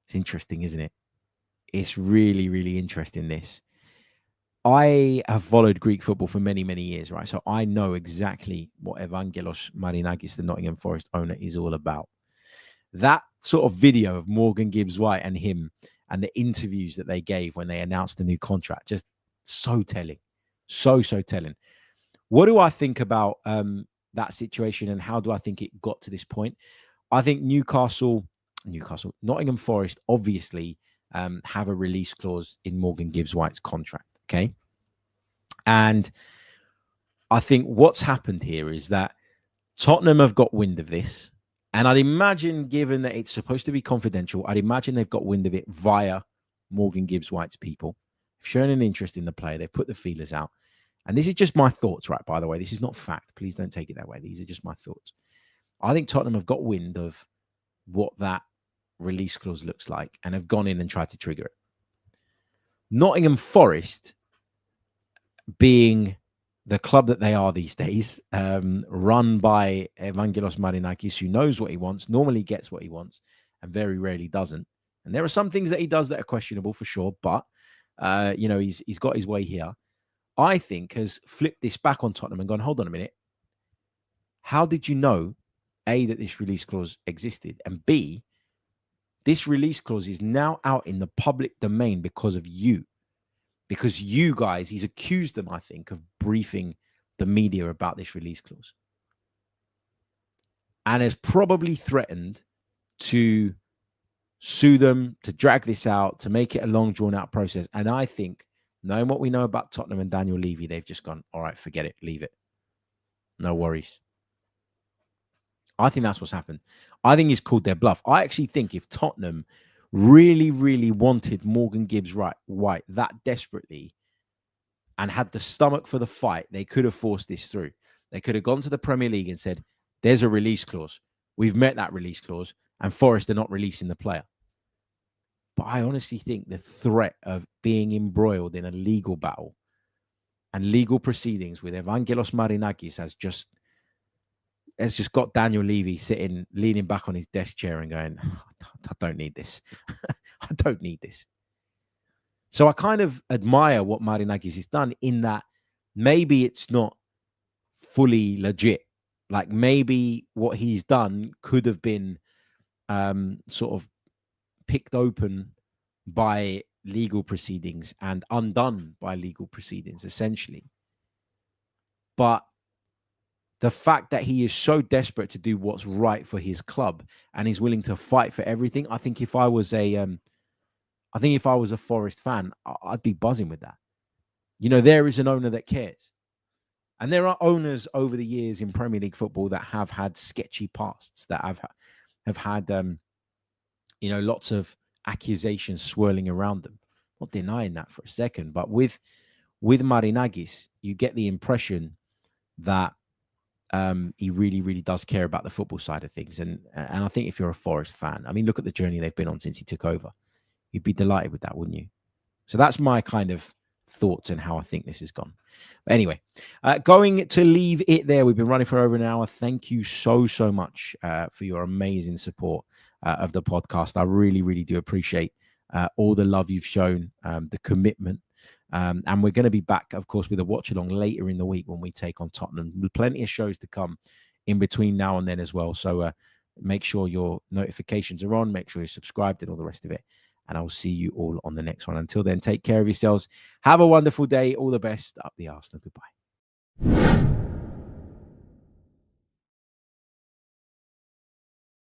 It's interesting, isn't it? It's really, really interesting, this. I have followed Greek football for many, many years, right? So I know exactly what Evangelos Marinakis, the Nottingham Forest owner, is all about. That sort of video of Morgan Gibbs-White and him and the interviews that they gave when they announced the new contract, just so telling. So telling. What do I think about that situation, and how do I think it got to this point? I think Nottingham Forest obviously have a release clause in Morgan Gibbs-White's contract, okay? And I think what's happened here is that Tottenham have got wind of this. And I'd imagine, given that it's supposed to be confidential, I'd imagine they've got wind of it via Morgan Gibbs-White's people. They've shown an interest in the player. They've put the feelers out. And this is just my thoughts, right? By the way, this is not fact. Please don't take it that way. These are just my thoughts. I think Tottenham have got wind of what that release clause looks like and have gone in and tried to trigger it. Nottingham Forest, being the club that they are these days, run by Evangelos Marinakis, who knows what he wants, normally gets what he wants, and very rarely doesn't. And there are some things that he does that are questionable for sure, but he's got his way here. I think has flipped this back on Tottenham and gone, hold on a minute. How did you know, A, that this release clause existed, and B, this release clause is now out in the public domain because of you? Because you guys, he's accused them, I think, of briefing the media about this release clause. And has probably threatened to sue them, to drag this out, to make it a long, drawn-out process. And I think, knowing what we know about Tottenham and Daniel Levy, they've just gone, all right, forget it, leave it. No worries. I think that's what's happened. I think he's called their bluff. I actually think if Tottenham really, really wanted Morgan Gibbs-White that desperately and had the stomach for the fight, they could have forced this through. They could have gone to the Premier League and said, there's a release clause. We've met that release clause, and Forest are not releasing the player. But I honestly think the threat of being embroiled in a legal battle and legal proceedings with Evangelos Marinakis has just got Daniel Levy sitting, leaning back on his desk chair and going, I don't need this. I don't need this. So I kind of admire what Marinakis has done, in that maybe it's not fully legit. Like, maybe what he's done could have been sort of picked open by legal proceedings and undone by legal proceedings, essentially. But the fact that he is so desperate to do what's right for his club and he's willing to fight for everything, I think if I was a Forest fan, I'd be buzzing with that. There is an owner that cares. And there are owners over the years in Premier League football that have had sketchy pasts, that have had lots of accusations swirling around them. Not denying that for a second, but with Marinakis, you get the impression that he really, really does care about the football side of things. And I think if you're a Forest fan, I mean, look at the journey they've been on since he took over. You'd be delighted with that, wouldn't you? So that's my kind of thoughts and how I think this has gone. But anyway, going to leave it there. We've been running for over an hour. Thank you so much for your amazing support of the podcast. I really, really do appreciate all the love you've shown, the commitment. And we're going to be back, of course, with a watch along later in the week when we take on Tottenham. Plenty of shows to come in between now and then as well. So make sure your notifications are on, make sure you're subscribed and all the rest of it. And I'll see you all on the next one. Until then, take care of yourselves. Have a wonderful day. All the best. Up the Arsenal. Goodbye.